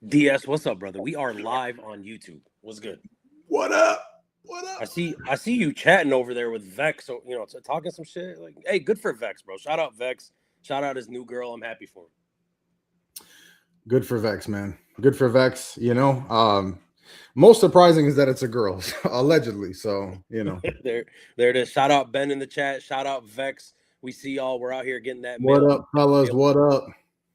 DS, what's up, brother? We are live on YouTube. What's good? What up? What up? I see you chatting over there with Vex, so talking some shit. Like, hey, good for Vex, bro. Shout out Vex. Shout out his new girl. I'm happy for him. Good for Vex, man. Good for Vex. Most surprising is that it's a girl, allegedly. So, there it is. Shout out Ben in the chat. Shout out Vex. We see y'all. We're out here getting that what mail. up, fellas? What up?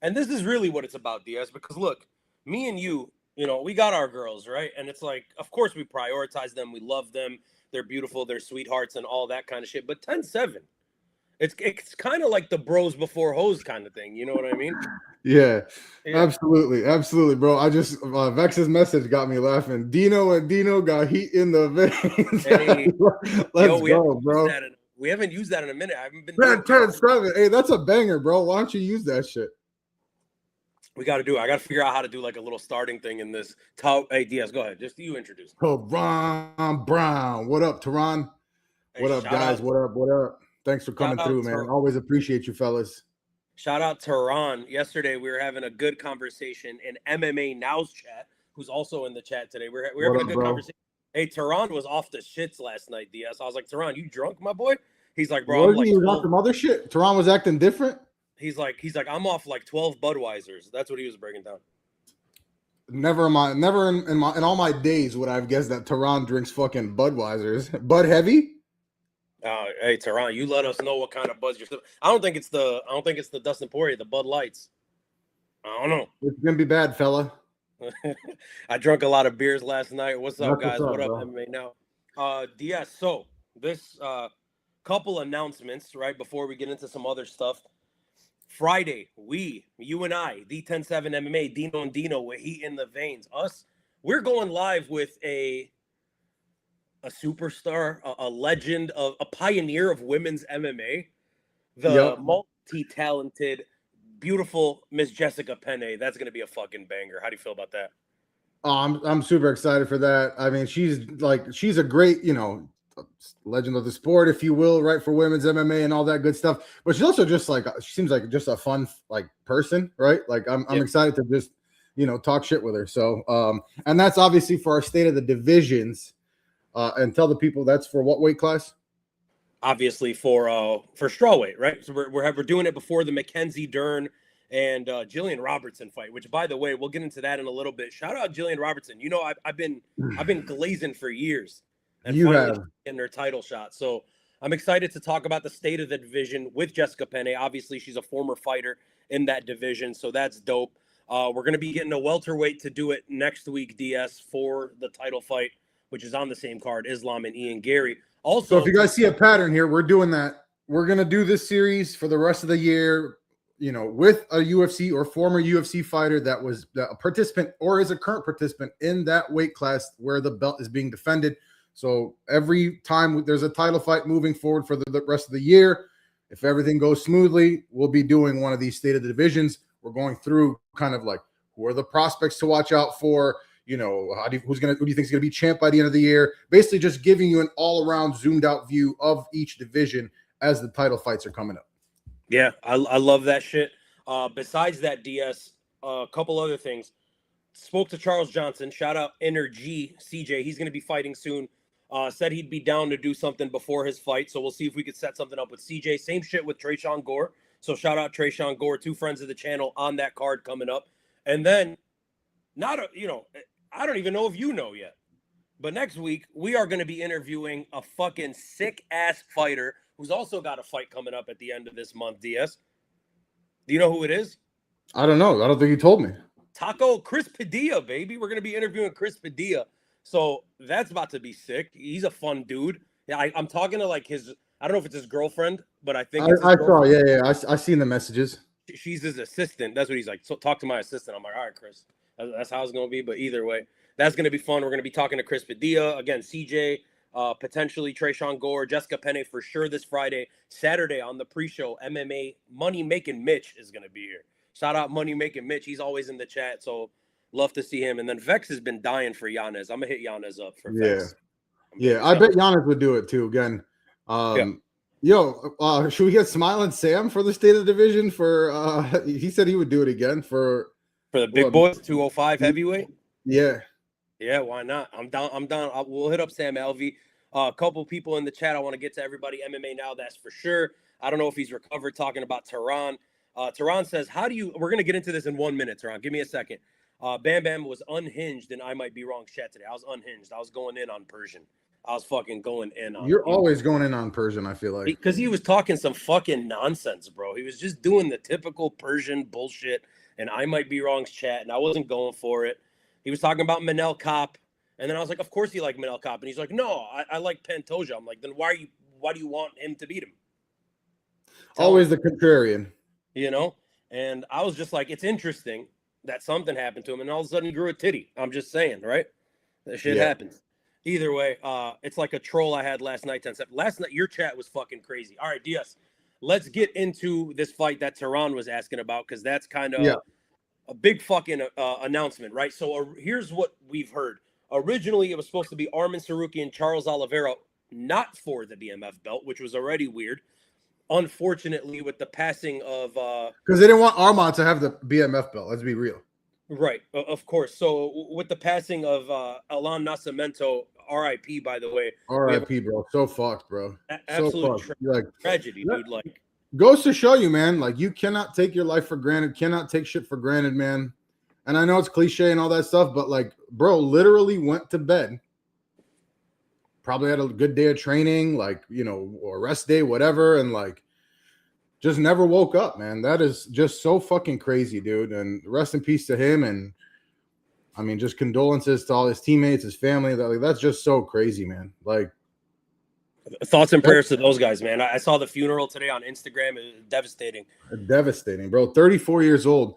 And this is really what it's about, DS, because look, me and you, we got our girls, right? And it's like, of course we prioritize them. We love them. They're beautiful. They're sweethearts and all that kind of shit. But 10-7, it's kind of like the bros before hoes kind of thing. You know what I mean? Yeah. Absolutely, bro. I just Vex's message got me laughing. Dino and Dino got heat in the veins. Hey, Let's go, bro. We haven't used that in a minute. I haven't been 10-7. Hey, that's a banger, bro. Why don't you use that shit? We got to do it. I got to figure out how to do like a little starting thing in this. Hey, Diaz, go ahead. Just you introduce. Tehran Brown. What up, Tehran? Hey, what up, guys? What up? Thanks for coming through, man. Always appreciate you, fellas. Shout out Tehran. Yesterday, we were having a good conversation in MMA Now's chat, who's also in the chat today. We're having a good conversation. Hey, Tehran was off the shits last night, DS. I was like, Tehran, you drunk, my boy? He's like, bro, I'm like, he was off some other shit. Tehran was acting different. He's like, I'm off like 12 Budweisers. That's what he was breaking down. Never in all my days would I have guessed that Tehran drinks fucking Budweisers. Bud Heavy? Hey, Tehran, you let us know what kind of Buds you're still. I don't think it's the Dustin Poirier, the Bud Lights. I don't know. It's gonna be bad, fella. I drank a lot of beers last night. What's up, guys? What up, MMA Now? DS. So this couple announcements right before we get into some other stuff. Friday, you and I, the 10-7 MMA, Dino and Dino with heat in the veins. We're going live with a superstar, a legend, a pioneer of women's MMA, the multi-talented, beautiful Miss Jessica Penne. That's going to be a fucking banger. How do you feel about that? Oh, I'm super excited for that. I mean, she's a great, legend of the sport, if you will, right, for women's MMA and all that good stuff. But she's also just she seems like just a fun person, right? Like I'm excited to just talk shit with her. So and that's obviously for our state of the divisions. And tell the people that's for what weight class? Obviously for strawweight, right? So we're doing it before the Mackenzie Dern and Jillian Robertson fight, which, by the way, we'll get into that in a little bit. Shout out Jillian Robertson. I've been glazing for years. And you have getting her title shot. So I'm excited to talk about the state of the division with Jessica Penne. Obviously, she's a former fighter in that division, so that's dope. We're going to be getting a welterweight to do it next week, DS, for the title fight, which is on the same card, Islam and Ian Gary. Also, so if you guys see a pattern here, we're doing that. We're going to do this series for the rest of the year, with a UFC or former UFC fighter that was a participant or is a current participant in that weight class where the belt is being defended. So every time there's a title fight moving forward for the rest of the year, if everything goes smoothly, we'll be doing one of these state of the divisions. We're going through kind of like who are the prospects to watch out for, who do you think is going to be champ by the end of the year? Basically just giving you an all-around zoomed out view of each division as the title fights are coming up. Yeah, I love that shit. Besides that, DS, a couple other things. Spoke to Charles Johnson. Shout out Energy CJ. He's going to be fighting soon. Said he'd be down to do something before his fight, so we'll see if we could set something up with CJ. Same shit with Tresean Gore. So shout out Tresean Gore, two friends of the channel on that card coming up. And then, I don't even know if you know yet, but next week we are going to be interviewing a fucking sick-ass fighter who's also got a fight coming up at the end of this month, DS. Do you know who it is? I don't know. I don't think you told me. Chris Padilla, baby. We're going to be interviewing Chris Padilla. So that's about to be sick. He's a fun dude. Yeah, I'm talking to I don't know if it's his girlfriend, but I think it's his girlfriend. I seen the messages. She's his assistant. That's what he's like. So talk to my assistant. I'm like, all right, Chris. That's how it's going to be. But either way, that's going to be fun. We're going to be talking to Chris Padilla. Again, CJ, potentially Tresean Gore, Jessica Penne for sure this Friday. Saturday on the pre-show, MMA Money Making Mitch is going to be here. Shout out Money Making Mitch. He's always in the chat. So love to see him. And then Vex has been dying for Yanez. I'm going to hit Yanez up for Vex. Yeah, I bet Yanez would do it too. Again, Yo, should we get Smiling Sam for the state of the division? He said he would do it again for the big boys, 205 heavyweight. Yeah. Yeah, why not? I'm down. We'll hit up Sam Alvey. A couple people in the chat. I want to get to everybody. MMA now, that's for sure. I don't know if he's recovered. Talking about Tehran. Tehran says, "How do you?" We're gonna get into this in 1 minute. Tehran, give me a second. Bam Bam was unhinged, and I might be wrong. Chat today. I was unhinged. I was going in on Persian. I was fucking going in on. You're always going in on Persian, I feel like. Because he was talking some fucking nonsense, bro. He was just doing the typical Persian bullshit, and I might be wrong's chat, and I wasn't going for it. He was talking about Manel Kopp, and then I was like, of course you like Manel Kopp. And he's like, no, I like Pantoja. I'm like, then why do you want him to beat him? Always the contrarian. You know? And I was just like, it's interesting that something happened to him, and all of a sudden he grew a titty. I'm just saying, right? That shit happens. Either way, it's like a troll I had last night. Last night, your chat was fucking crazy. All right, DS, let's get into this fight that Tehran was asking about, because that's kind of a big fucking announcement, right? So here's what we've heard. Originally, it was supposed to be Arman Tsarukyan and Charles Oliveira, not for the BMF belt, which was already weird. Unfortunately, with the passing of... Because they didn't want Arman to have the BMF belt, let's be real. Right, of course. So with the passing of Alan Nascimento, R.I.P. by the way. R.I.P. bro. So fucked, bro. Absolute tragedy, dude. Like, goes to show you, man. Like, you cannot take your life for granted. Cannot take shit for granted, man. And I know it's cliche and all that stuff, but like, bro, literally went to bed. Probably had a good day of training, like, you know, or rest day, whatever, and like, just never woke up, man. That is just so fucking crazy, dude. And rest in peace to him. And I mean, just condolences to all his teammates, his family. That's just so crazy, man. Like, thoughts and prayers to those guys, man. I saw the funeral today on Instagram. It was devastating. Devastating, bro. 34 years old.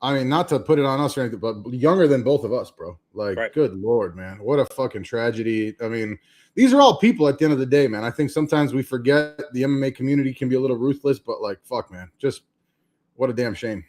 I mean, not to put it on us or anything, but younger than both of us, bro. Like, Good Lord, man. What a fucking tragedy. I mean, these are all people at the end of the day, man. I think sometimes we forget the MMA community can be a little ruthless, but like, fuck, man. Just what a damn shame.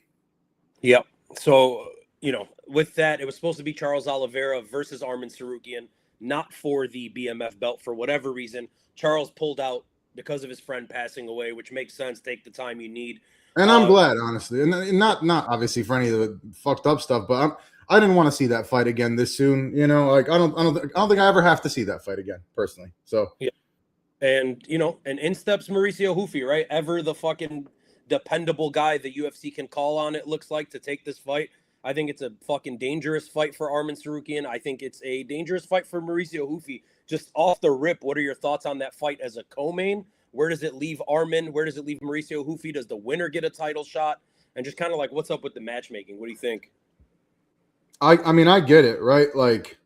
Yep. So, you know, with that, it was supposed to be Charles Oliveira versus Arman Tsarukyan, not for the BMF belt for whatever reason. Charles pulled out because of his friend passing away, which makes sense. Take the time you need. And I'm glad, honestly, and not obviously for any of the fucked up stuff, but I didn't want to see that fight again this soon. You know, like I don't think I ever have to see that fight again, personally. So yeah, and you know, and in steps Mauricio Ruffy, right? Ever the fucking dependable guy the UFC can call on. It looks like to take this fight. I think it's a fucking dangerous fight for Arman Tsarukyan. I think it's a dangerous fight for Mauricio Ruffy. Just off the rip, what are your thoughts on that fight as a co-main? Where does it leave Arman? Where does it leave Mauricio Ruffy? Does the winner get a title shot? And just kind of like, what's up with the matchmaking? What do you think? I mean, I get it, right? Like,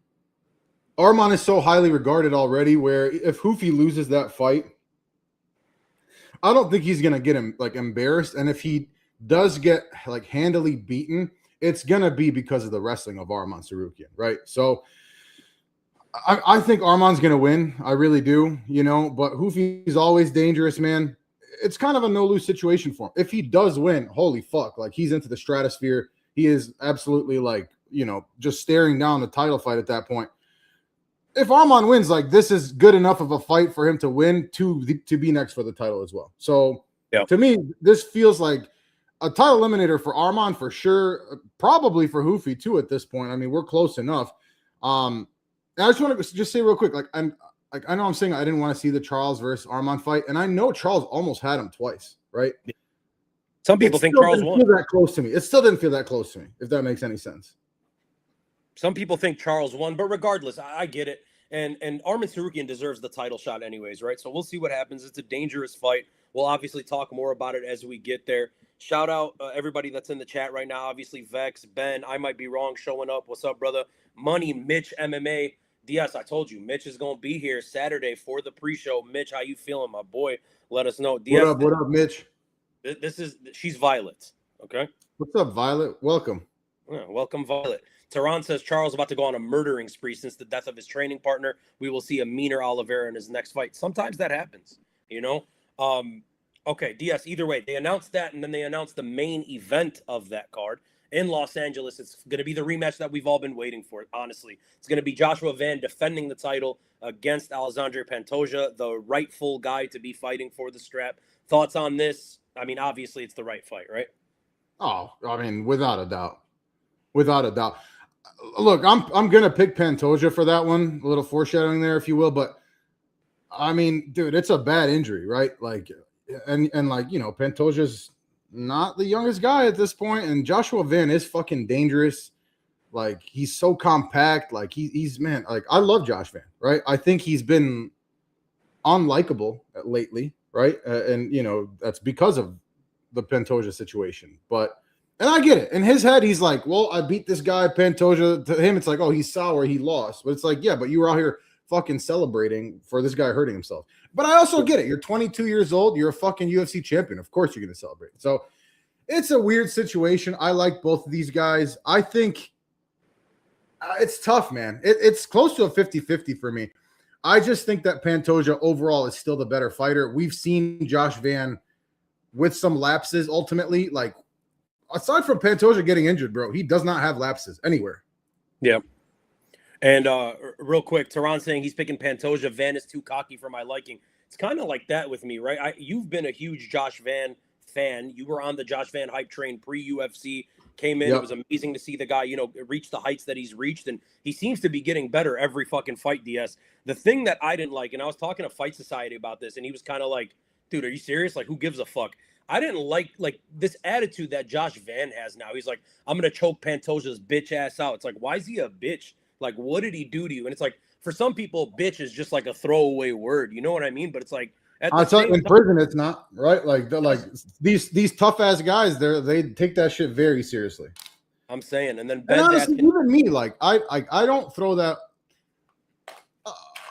Arman is so highly regarded already, where if Ruffy loses that fight, I don't think he's going to get him, like, embarrassed. And if he does get, like, handily beaten, it's going to be because of the wrestling of Arman Tsarukyan, right? So I think Arman's going to win. I really do, you know, but Ruffy's always dangerous, man. It's kind of a no-lose situation for him. If he does win, holy fuck, like, he's into the stratosphere. He is absolutely, like, you know, just staring down the title fight at that point. If Arman wins, like, this is good enough of a fight for him to win to be next for the title as well. So to me, this feels like a title eliminator for Arman for sure, probably for Ruffy too at this point. I mean, we're close enough. I just want to just say real quick, I know I'm saying I didn't want to see the Charles versus Arman fight, and I know Charles almost had him twice, right? Some people think Charles won. It still didn't feel that close to me. It still didn't feel that close to me, if that makes any sense. Some people think Charles won, but regardless, I get it. And Arman Tsarukyan deserves the title shot anyways, right? So we'll see what happens. It's a dangerous fight. We'll obviously talk more about it as we get there. Shout out everybody that's in the chat right now. Obviously, Vex, Ben, I might be wrong, showing up. What's up, brother? Money, Mitch, MMA. DS, I told you, Mitch is going to be here Saturday for the pre-show. Mitch, how you feeling, my boy? Let us know. DS, what up, Mitch? She's Violet, okay? What's up, Violet? Welcome. Yeah, welcome, Violet. Tehran says Charles about to go on a murdering spree since the death of his training partner. We will see a meaner Oliveira in his next fight. Sometimes that happens, you know? Okay, DS, either way, they announced that, and then they announced the main event of that card. in Los Angeles. It's going to be the rematch that we've all been waiting for, honestly. It's going to be Joshua Van defending the title against Alexandre Pantoja, the rightful guy to be fighting for the strap. Thoughts on this? I mean, obviously, it's the right fight, right? Oh, I mean, without a doubt. Without a doubt. Look, I'm going to pick Pantoja for that one. A little foreshadowing there, if you will. But, I mean, dude, it's a bad injury, right? Like, and like, you know, Pantoja's not the youngest guy at this point, and Joshua Van is fucking dangerous. Like, he's so compact. Like, he's man. Like, I love Josh Van, right? I think he's been unlikable lately, right? And you know that's because of the Pantoja situation. But and I get it. In his head, he's like, "Well, I beat this guy Pantoja." To him, it's like, "Oh, he's sour. He lost." But it's like, "Yeah, but you were out here fucking celebrating for this guy hurting himself." But I also get it. You're 22 years old. You're a fucking UFC champion. Of course, you're going to celebrate. So it's a weird situation. I like both of these guys. I think it's tough, man. It's close to a 50-50 for me. I just think that Pantoja overall is still the better fighter. We've seen Josh Van with some lapses ultimately. Like, aside from Pantoja getting injured, bro, he does not have lapses anywhere. Yeah. And real quick, Tehran saying he's picking Pantoja. Van is too cocky for my liking. It's kind of like that with me, right? You've been a huge Josh Van fan. You were on the Josh Van hype train pre-UFC. Came in. Yep. It was amazing to see the guy, you know, reach the heights that he's reached. And he seems to be getting better every fucking fight, DS. The thing that I didn't like, and I was talking to Fight Society about this, and he was kind of like, dude, are you serious? Like, who gives a fuck? I didn't like this attitude that Josh Van has now. He's like, I'm going to choke Pantoja's bitch ass out. It's like, why is he a bitch? Like, what did he do to you? And it's like, for some people, bitch is just like a throwaway word. You know what I mean? But it's like, in prison, it's not, right? Like, these tough ass guys, they take that shit very seriously. I'm saying, and then and honestly, even me, like, I don't throw that.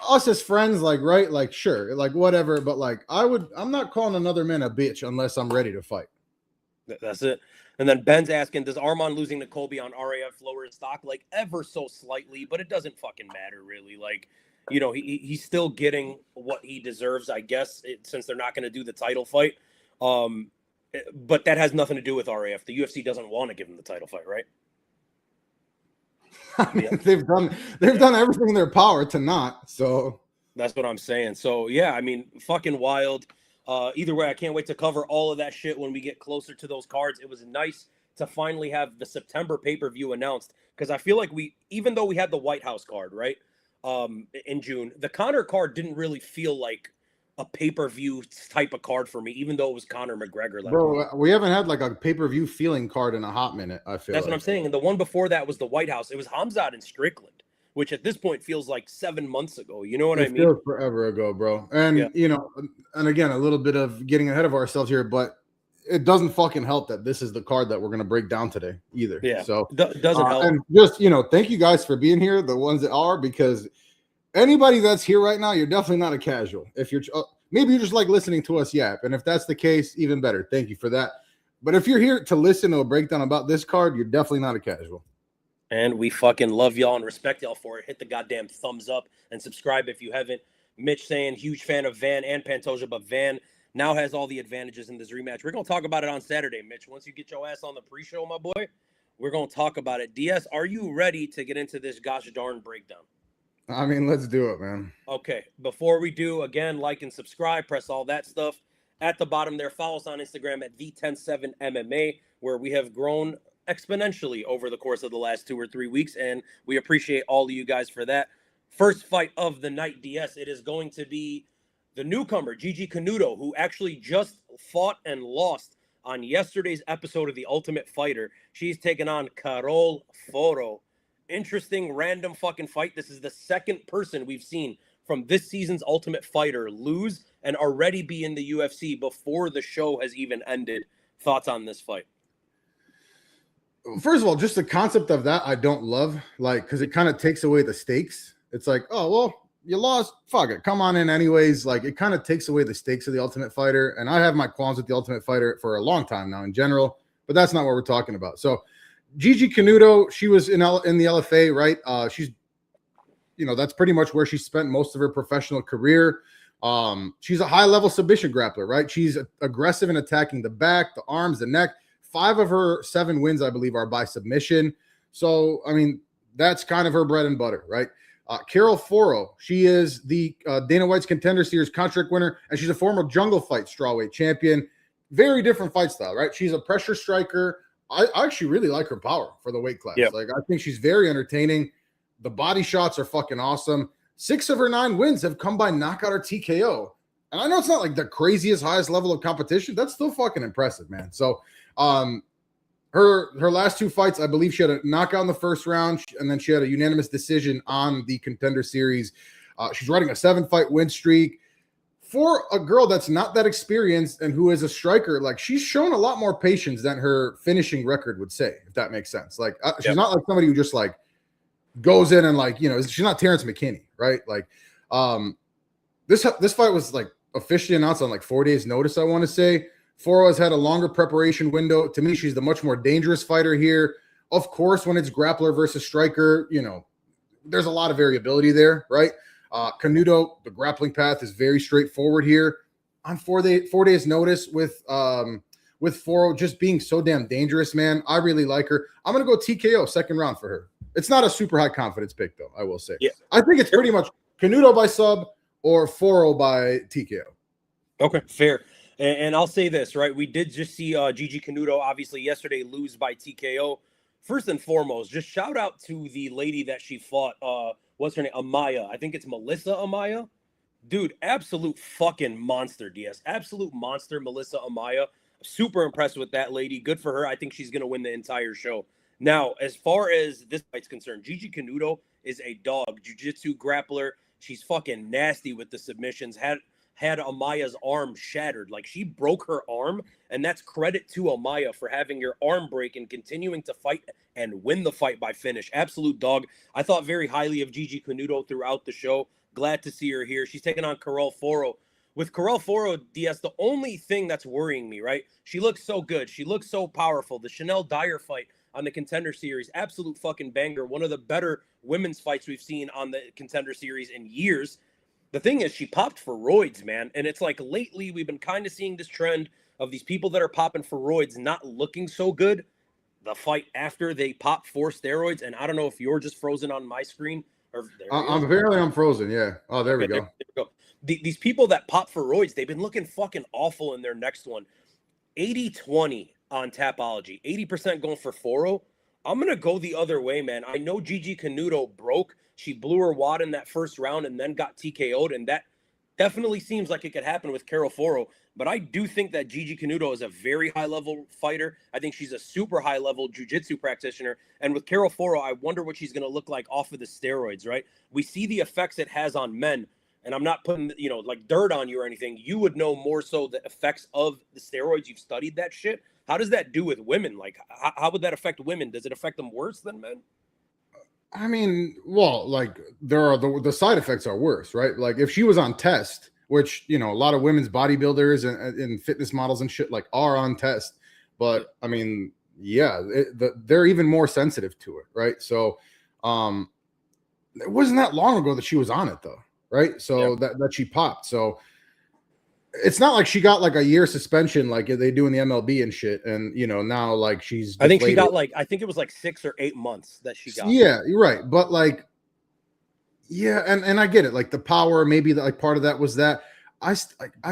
Us as friends, like, right, like, sure, like, whatever, but like, I'm not calling another man a bitch unless I'm ready to fight. That's it. And then Ben's asking, does Arman losing to Colby on RAF lower his stock? Like, ever so slightly, but it doesn't fucking matter, really. Like, you know, he's still getting what he deserves, I guess, since they're not going to do the title fight. But that has nothing to do with RAF. The UFC doesn't want to give him the title fight, right? I mean, they've done everything in their power to not. So that's what I'm saying. So yeah, I mean, fucking wild. Either way, I can't wait to cover all of that shit when we get closer to those cards. It was nice to finally have the September pay-per-view announced, because I feel like even though we had the White House card, right, in June, the Conor card didn't really feel like a pay-per-view type of card for me, even though it was Conor McGregor. Bro, we haven't had like a pay-per-view feeling card in a hot minute, I feel. That's what I'm saying. And the one before that was the White House. It was Hamzat and Strickland, which at this point feels like 7 months ago. You know what I mean? It feels forever ago, bro. And, you know, and again, a little bit of getting ahead of ourselves here, but it doesn't fucking help that this is the card that we're going to break down today either. Yeah. So doesn't help. And just, you know, thank you guys for being here, the ones that are, because anybody that's here right now, you're definitely not a casual. If you're maybe you just like listening to us yap, and if that's the case, even better. Thank you for that. But if you're here to listen to a breakdown about this card, you're definitely not a casual. And we fucking love y'all and respect y'all for it. Hit the goddamn thumbs up and subscribe if you haven't. Mitch saying, huge fan of Van and Pantoja, but Van now has all the advantages in this rematch. We're going to talk about it on Saturday, Mitch. Once you get your ass on the pre-show, my boy, we're going to talk about it. DS, are you ready to get into this gosh darn breakdown? I mean, let's do it, man. Okay. Before we do, again, like and subscribe, press all that stuff. At the bottom there, follow us on Instagram at the107MMA, where we have grown exponentially over the course of the last 2 or 3 weeks, and we appreciate all of you guys for that. First fight of the night, DS, it is going to be the newcomer, Gigi Canuto, who actually just fought and lost on yesterday's episode of The Ultimate Fighter. She's taking on Carol Foro. Interesting, random fucking fight. This is the second person we've seen from this season's Ultimate Fighter lose and already be in the UFC before the show has even ended. Thoughts on this fight? First of all, just the concept of that I don't love, like, because it kind of takes away the stakes. It's like, oh, well, you lost. Fuck it. Come on in anyways. Like, it kind of takes away the stakes of the Ultimate Fighter. And I have my qualms with the Ultimate Fighter for a long time now in general, but that's not what we're talking about. So Gigi Canuto, she was in the LFA, right? She's, you know, that's pretty much where she spent most of her professional career. She's a high-level submission grappler, right? She's aggressive in attacking the back, the arms, the neck, 5 of her 7 wins, I believe, are by submission. So, I mean, that's kind of her bread and butter, right? Carol Foro, she is the Dana White's Contender Series contract winner, and she's a former Jungle Fight strawweight champion. Very different fight style, right? She's a pressure striker. I actually really like her power for the weight class. Yep. Like, I think she's very entertaining. The body shots are fucking awesome. 6 of her 9 wins have come by knockout or TKO. And I know it's not like the craziest, highest level of competition. That's still fucking impressive, man. So, her last 2 fights, I believe she had a knockout in the first round, and then she had a unanimous decision on the Contender Series. She's running a 7-fight win streak. For a girl that's not that experienced and who is a striker, like, she's shown a lot more patience than her finishing record would say, if that makes sense. Like, she's not like somebody who just like goes in and like, you know, she's not Terrence McKinney, right? Like, this fight was like officially announced on like 4 days notice, I want to say. Foro has had a longer preparation window. To me, she's the much more dangerous fighter here. Of course, when it's grappler versus striker, you know, there's a lot of variability there, right? Canuto, the grappling path is very straightforward here. On 4 days notice with Foro just being so damn dangerous, man. I really like her. I'm gonna go TKO second round for her. It's not a super high confidence pick, though, I will say. Yeah. I think it's pretty much Canuto by sub or Foro by TKO. Okay, fair. And I'll say this, right? We did just see Gigi Canuto, obviously, yesterday lose by TKO. First and foremost, just shout out to the lady that she fought. What's her name? Amaya. I think it's Melissa Amaya. Dude, absolute fucking monster, Diaz. Absolute monster, Melissa Amaya. Super impressed with that lady. Good for her. I think she's going to win the entire show. Now, as far as this fight's concerned, Gigi Canuto is a dog. Jiu-jitsu grappler. She's fucking nasty with the submissions. Had Amaya's arm shattered. Like, she broke her arm, and that's credit to Amaya for having your arm break and continuing to fight and win the fight by finish. Absolute dog. I thought very highly of Gigi Canuto throughout the show. Glad to see her here. She's taking on Carol Foro. With Carol Foro, DS, the only thing that's worrying me, right? She looks so good. She looks so powerful. The Chanel Dyer fight on the Contender Series, absolute fucking banger. One of the better women's fights we've seen on the Contender Series in years. The thing is, she popped for roids, man. And it's like lately we've been kind of seeing this trend of these people that are popping for roids not looking so good the fight after they pop for steroids. And I don't know if you're just frozen on my screen. Or I'm frozen, yeah. Oh, there we go. There we go. These people that pop for roids, they've been looking fucking awful in their next one. 80-20 on Tapology. 80% going for Foro. I'm going to go the other way, man. I know Gigi Canuto broke. She blew her wad in that first round and then got TKO'd, and that definitely seems like it could happen with Carol Foro. But I do think that Gigi Canuto is a very high-level fighter. I think she's a super high-level jiu-jitsu practitioner. And with Carol Foro, I wonder what she's going to look like off of the steroids, right? We see the effects it has on men, and I'm not putting, you know, like dirt on you or anything. You would know more so the effects of the steroids. You've studied that shit. How does that do with women? Like, how would that affect women? Does it affect them worse than men? I mean, well, like, there are the side effects are worse, right? Like, if she was on test, which, you know, a lot of women's bodybuilders and fitness models and shit like are on test, but I mean, yeah, they're even more sensitive to it, right? So, it wasn't that long ago that she was on it though, right? So yeah. that she popped. So it's not like she got like a year suspension like they do in the MLB and shit. And, you know, now like she's deflated. I think she got like, I think it was like 6 or 8 months that she got. Yeah, you're right. But like, yeah, and I get it. Like the power, maybe like part of that was that. I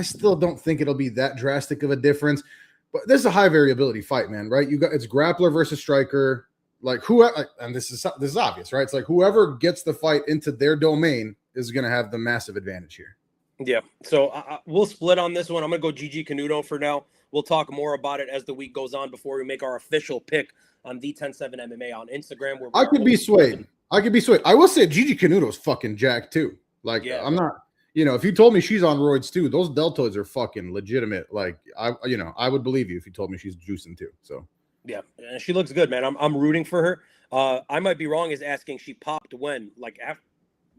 still don't think it'll be that drastic of a difference. But this is a high variability fight, man, right? It's grappler versus striker. Like and this is obvious, right? It's like whoever gets the fight into their domain is going to have the massive advantage here. Yeah, so we'll split on this one. I'm going to go Gigi Canuto for now. We'll talk more about it as the week goes on before we make our official pick on D107 MMA on Instagram. Where I could be swayed. I will say Gigi Canuto's fucking jacked too. Like, yeah, I'm not, you know, if you told me she's on roids too, those deltoids are fucking legitimate. Like, I would believe you if you told me she's juicing too. So yeah, and she looks good, man. I'm rooting for her. I might be wrong as asking she popped when, like,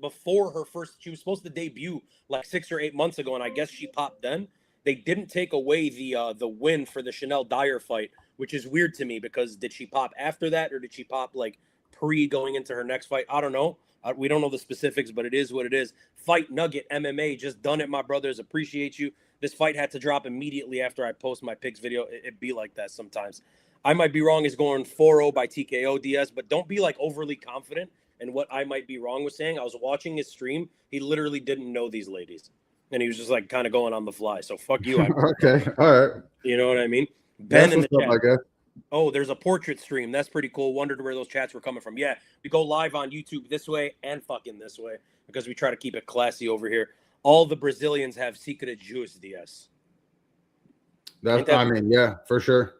before her first, she was supposed to debut like 6 or 8 months ago, and I guess she popped then. They didn't take away the win for the Chanel Dyer fight, which is weird to me because did she pop after that or did she pop like pre going into her next fight? I don't know. We don't know the specifics, but it is what it is. Fight Nugget MMA, just done it, my brothers. Appreciate you. This fight had to drop immediately after I post my picks video. It be like that sometimes. I might be wrong, is going 4-0 by TKO Diaz, but don't be like overly confident in what I might be wrong with saying. I was watching his stream. He literally didn't know these ladies. And he was just like kind of going on the fly. So fuck you. Okay. All right. You know what I mean? Ben That's in the what's up, chat. I guess. Oh, there's a portrait stream. That's pretty cool. Wondered where those chats were coming from. Yeah, we go live on YouTube this way and fucking this way because we try to keep it classy over here. All the Brazilians have secret juice, DS. I mean, yeah, for sure.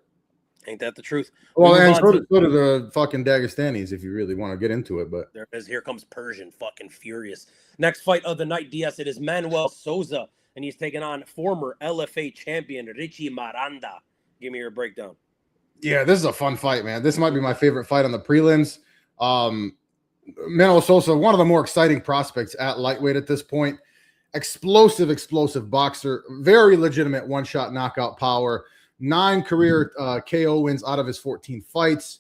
Ain't that the truth? Well, and so do the fucking Dagestanis if you really want to get into it. But there it is. Here comes Persian, fucking furious. Next fight of the night, DS. It is Manuel Souza, and he's taking on former LFA champion Richie Miranda. Give me your breakdown. Yeah, this is a fun fight, man. This might be my favorite fight on the prelims. Manuel Souza, one of the more exciting prospects at lightweight at this point. Explosive boxer, very legitimate one-shot knockout power. 9 career KO wins out of his 14 fights.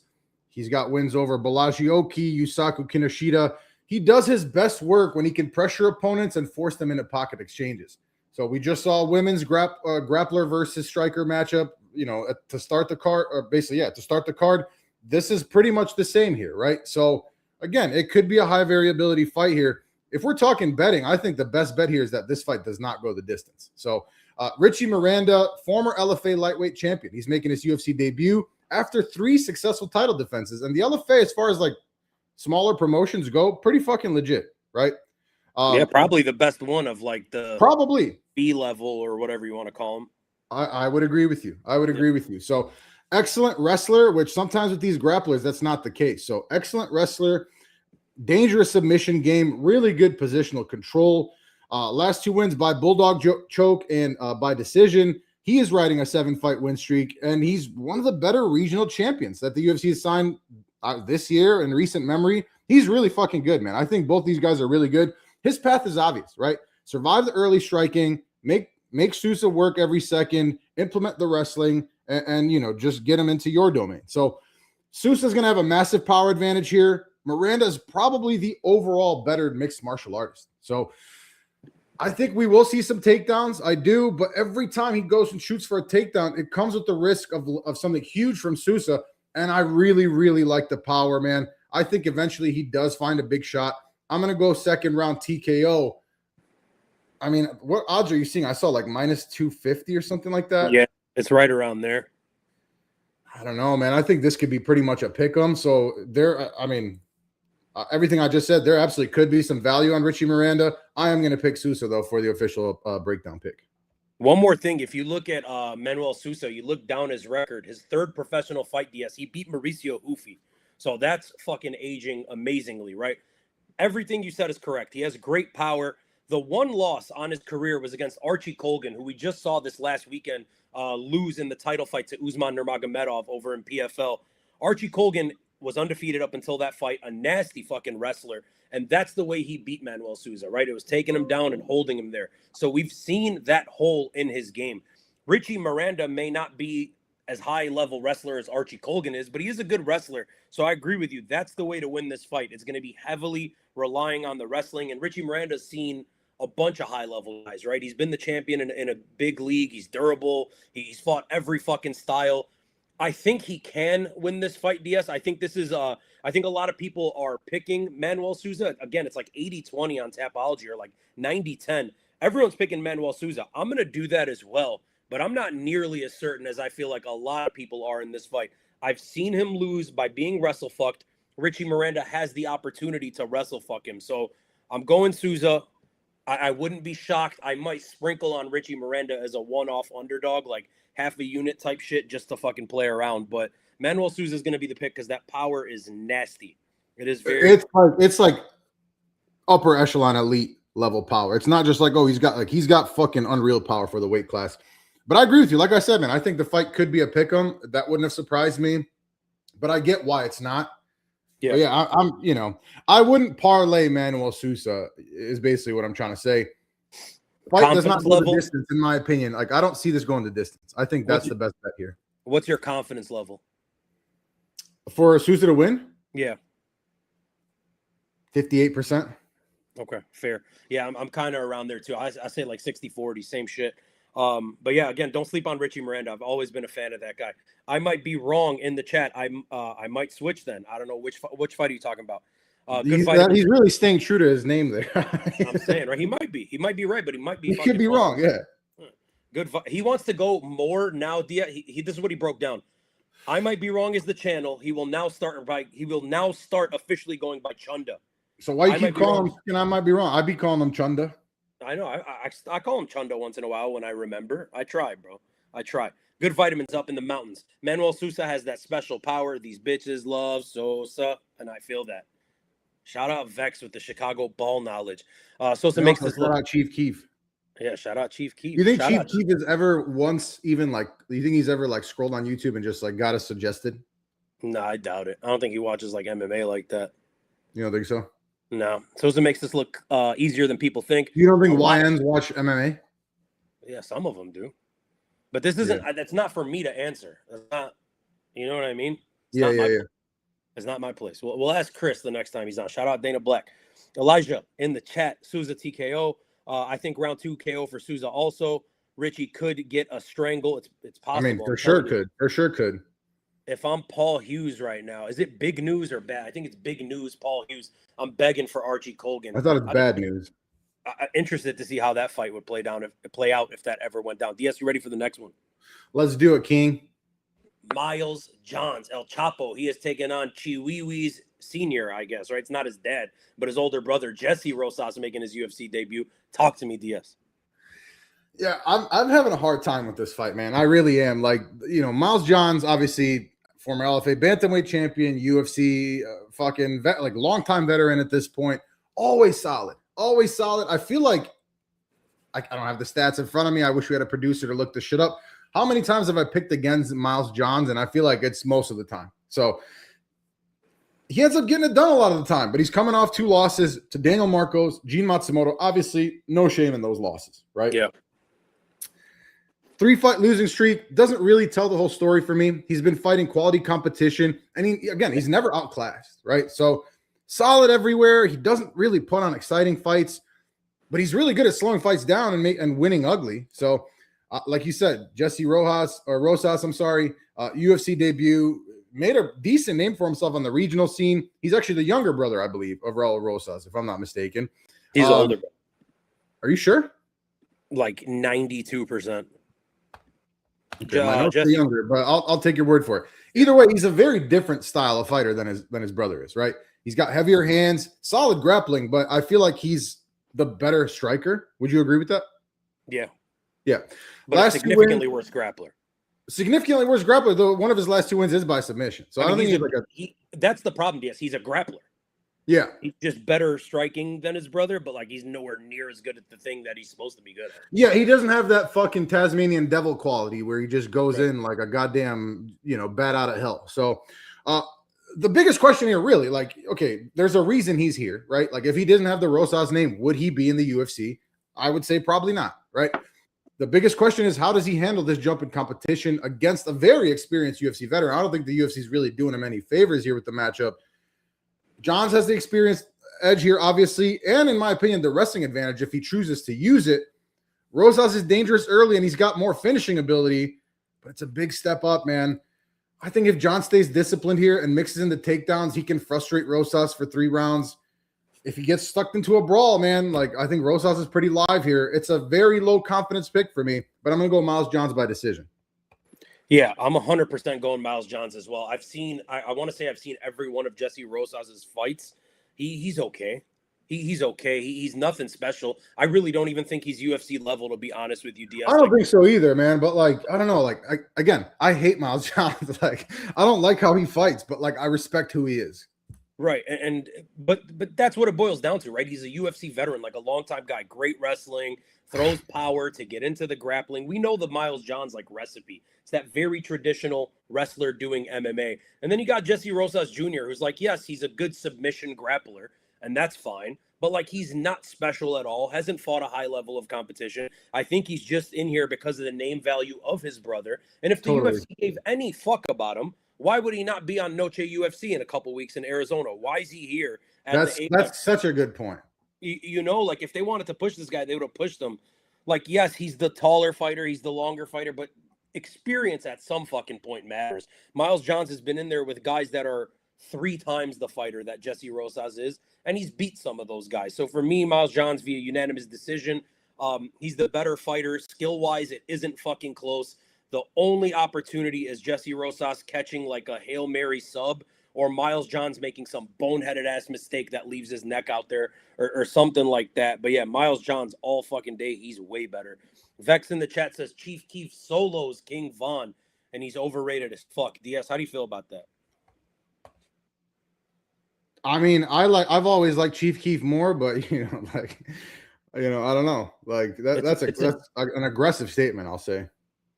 He's got wins over Balajioki, Yusaku Kinoshita. He does his best work when he can pressure opponents and force them into pocket exchanges. So we just saw women's grappler versus striker matchup, to start the card, or basically, to start the card. This is pretty much the same here, right? So again, it could be a high variability fight here. If we're talking betting, I think the best bet here is that this fight does not go the distance. So Richie Miranda, former LFA lightweight champion. He's making his UFC debut after 3 successful title defenses. And the LFA, as far as like smaller promotions go, pretty fucking legit, right? Yeah, probably the best one of like the probably B level or whatever you want to call them. I would agree with you. I would agree with you. So excellent wrestler, which sometimes with these grapplers, that's not the case. So excellent wrestler, dangerous submission game, really good positional control. Last 2 wins by bulldog choke and by decision. He is riding a 7-fight win streak, and he's one of the better regional champions that the UFC has signed this year in recent memory. He's really fucking good, man. I think both these guys are really good. His path is obvious, right? Survive the early striking, make Souza work every second, implement the wrestling, and just get him into your domain. So Sousa's going to have a massive power advantage here. Miranda is probably the overall better mixed martial artist. So I think we will see some takedowns. I do, but every time he goes and shoots for a takedown, it comes with the risk of something huge from Souza. And I really, really like the power, man. I think eventually he does find a big shot. I'm going to go second round TKO. I mean, what odds are you seeing? I saw like minus 250 or something like that. Yeah, it's right around there. I don't know, man. I think this could be pretty much a pick 'em. So everything I just said, there absolutely could be some value on Richie Miranda. I am going to pick Souza, though, for the official breakdown pick. One more thing. If you look at Manuel Souza, you look down his record, his 3rd professional fight, DS, he beat Mauricio Ruffy. So that's fucking aging amazingly, right? Everything you said is correct. He has great power. The one loss on his career was against Archie Colgan, who we just saw this last weekend lose in the title fight to Usman Nurmagomedov over in PFL. Archie Colgan was undefeated up until that fight, a nasty fucking wrestler. And that's the way he beat Manuel Souza, right? It was taking him down and holding him there. So we've seen that hole in his game. Richie Miranda may not be as high-level wrestler as Archie Colgan is, but he is a good wrestler. So I agree with you. That's the way to win this fight. It's going to be heavily relying on the wrestling. And Richie Miranda's seen a bunch of high-level guys, right? He's been the champion in a big league. He's durable. He's fought every fucking style. I think he can win this fight, DS. I think this is I think a lot of people are picking Manuel Souza. Again, it's like 80-20 on Tapology or like 90-10. Everyone's picking Manuel Souza. I'm going to do that as well, but I'm not nearly as certain as I feel like a lot of people are in this fight. I've seen him lose by being wrestle fucked. Richie Miranda has the opportunity to wrestle fuck him. So I'm going Souza. I wouldn't be shocked. I might sprinkle on Richie Miranda as a one-off underdog, like half a unit type shit just to fucking play around. But Manuel Souza is going to be the pick because that power is nasty. It is very. It's like upper echelon elite level power. It's not just like, oh, he's got fucking unreal power for the weight class. But I agree with you. Like I said, man, I think the fight could be a pick 'em. That wouldn't have surprised me. But I get why it's not. Yeah, yeah. I wouldn't parlay Manuel Souza. Is basically what I'm trying to say. Fight does not go the distance, in my opinion. Like I don't see this going the distance. I think that's the best bet here. What's your confidence level for Souza to win? Yeah, 58%. Okay, fair. Yeah, I'm kind of around there too. I say like 60-40, same shit. But yeah, again, don't sleep on Richie Miranda. I've always been a fan of that guy. I might be wrong in the chat. I might switch then. I don't know which fight are you talking about. Good fight. He's really staying true to his name there. I'm saying, right? He might be right, but he might be. He could be wrong. Yeah. Good. He wants to go more now. This is what he broke down. I might be wrong as the channel. He will now start officially going by Chunda. So why you keep calling him? And I might be wrong. I'd be calling him Chunda. I know. I call him Chunda once in a while when I remember. I try, bro. I try. Good vitamins up in the mountains. Manuel Sousa has that special power. These bitches love Sosa, and I feel that. Shout out Vex with the Chicago ball knowledge. Sosa makes this look. Shout out Chief Keef. Yeah, shout out Chief Keef. You think Chief Keef has ever once even like? You think he's ever like scrolled on YouTube and just like got us suggested? No, I doubt it. I don't think he watches like MMA like that. You don't think so? No. Sosa makes this look easier than people think. You don't think YNs watch MMA? Yeah, some of them do. But this isn't. Yeah. That's not for me to answer. That's not. You know what I mean? It's not my place. We'll ask Chris the next time he's on. Shout out Dana Black. Elijah in the chat. Sousa TKO. I think round 2 KO for Sousa also. Richie could get a strangle. It's possible. I mean, for sure could. If I'm Paul Hughes right now, is it big news or bad? I think it's big news, Paul Hughes. I'm begging for Archie Colgan. I thought it's bad news. I'm interested to see how that fight would play out if that ever went down. DS, you ready for the next one? Let's do it, King. Miles Johns, El Chapo. He has taken on Chiwiwi's senior, I guess, right? It's not his dad, but his older brother, Jesse Rosas, making his UFC debut. Talk to me, DS. Yeah, I'm having a hard time with this fight, man. I really am. Like, Miles Johns, obviously former LFA bantamweight champion, UFC fucking longtime veteran at this point. Always solid. I feel like I don't have the stats in front of me. I wish we had a producer to look this shit up. How many times have I picked against Miles Johns? And I feel like it's most of the time. So he ends up getting it done a lot of the time, but he's coming off 2 losses to Daniel Marcos, Gene Matsumoto. Obviously, no shame in those losses, right? Yeah. 3-fight losing streak doesn't really tell the whole story for me. He's been fighting quality competition. And he's never outclassed, right? So solid everywhere. He doesn't really put on exciting fights, but he's really good at slowing fights down and winning ugly. So like you said, Jesse Rosas, UFC debut, made a decent name for himself on the regional scene. He's actually the younger brother, I believe, of Raul Rosas, if I'm not mistaken. He's older. Are you sure? Like 92%. Okay, younger, but I'll take your word for it. Either way, he's a very different style of fighter than his brother is, right? He's got heavier hands, solid grappling, but I feel like he's the better striker. Would you agree with that? Yeah. Yeah. But significantly worse grappler. Significantly worse grappler, though one of his last 2 wins is by submission. So I don't think that's the problem, yes. He's a grappler. Yeah. He's just better striking than his brother, but he's nowhere near as good at the thing that he's supposed to be good at. Yeah, he doesn't have that fucking Tasmanian devil quality where he just goes in like a goddamn, bat out of hell. So the biggest question here, really, okay, there's a reason he's here, right? If he didn't have the Rosas name, would he be in the UFC? I would say probably not, right? The biggest question is, how does he handle this jump in competition against a very experienced UFC veteran? I don't think the UFC is really doing him any favors here with the matchup. Johns has the experience edge here, obviously, and in my opinion, the wrestling advantage if he chooses to use it. Rosas is dangerous early, and he's got more finishing ability, but it's a big step up, man. I think if John stays disciplined here and mixes in the takedowns, he can frustrate Rosas for 3 rounds. If he gets stuck into a brawl, man, I think Rosas is pretty live here. It's a very low confidence pick for me, but I'm going to go Miles Johns by decision. Yeah, I'm 100% going Miles Johns as well. I want to say I've seen every one of Jesse Rosas's fights. He's okay. He's okay. He's nothing special. I really don't even think he's UFC level, to be honest with you, DS. I don't think so either, man. But I don't know. I hate Miles Johns. I don't like how he fights, but I respect who he is. Right. But that's what it boils down to, right? He's a UFC veteran, a longtime guy, great wrestling, throws power to get into the grappling. We know the Miles Johns recipe. It's that very traditional wrestler doing MMA. And then you got Jesse Rosas Jr., who's yes, he's a good submission grappler, and that's fine. But he's not special at all, hasn't fought a high level of competition. I think he's just in here because of the name value of his brother. And if the UFC gave any fuck about him, why would he not be on Noche UFC in a couple weeks in Arizona? Why is he here? That's such a good point. If they wanted to push this guy, they would have pushed him Like, yes, he's the taller fighter, he's the longer fighter, but experience at some fucking point matters. Miles Johns has been in there with guys that are 3 times the fighter that Jesse Rosas is, and he's beat some of those guys. So for me, Miles Johns via unanimous decision. He's the better fighter. Skill-wise, it isn't fucking close. The only opportunity is Jesse Rosas catching like a Hail Mary sub, or Miles Johns making some boneheaded ass mistake that leaves his neck out there, or something like that. But yeah, Miles Johns all fucking day. He's way better. Vex in the chat says Chief Keef solos King Von, and he's overrated as fuck. DS, how do you feel about that? I mean, I've always liked Chief Keef more, but I don't know. Like that's an aggressive statement, I'll say.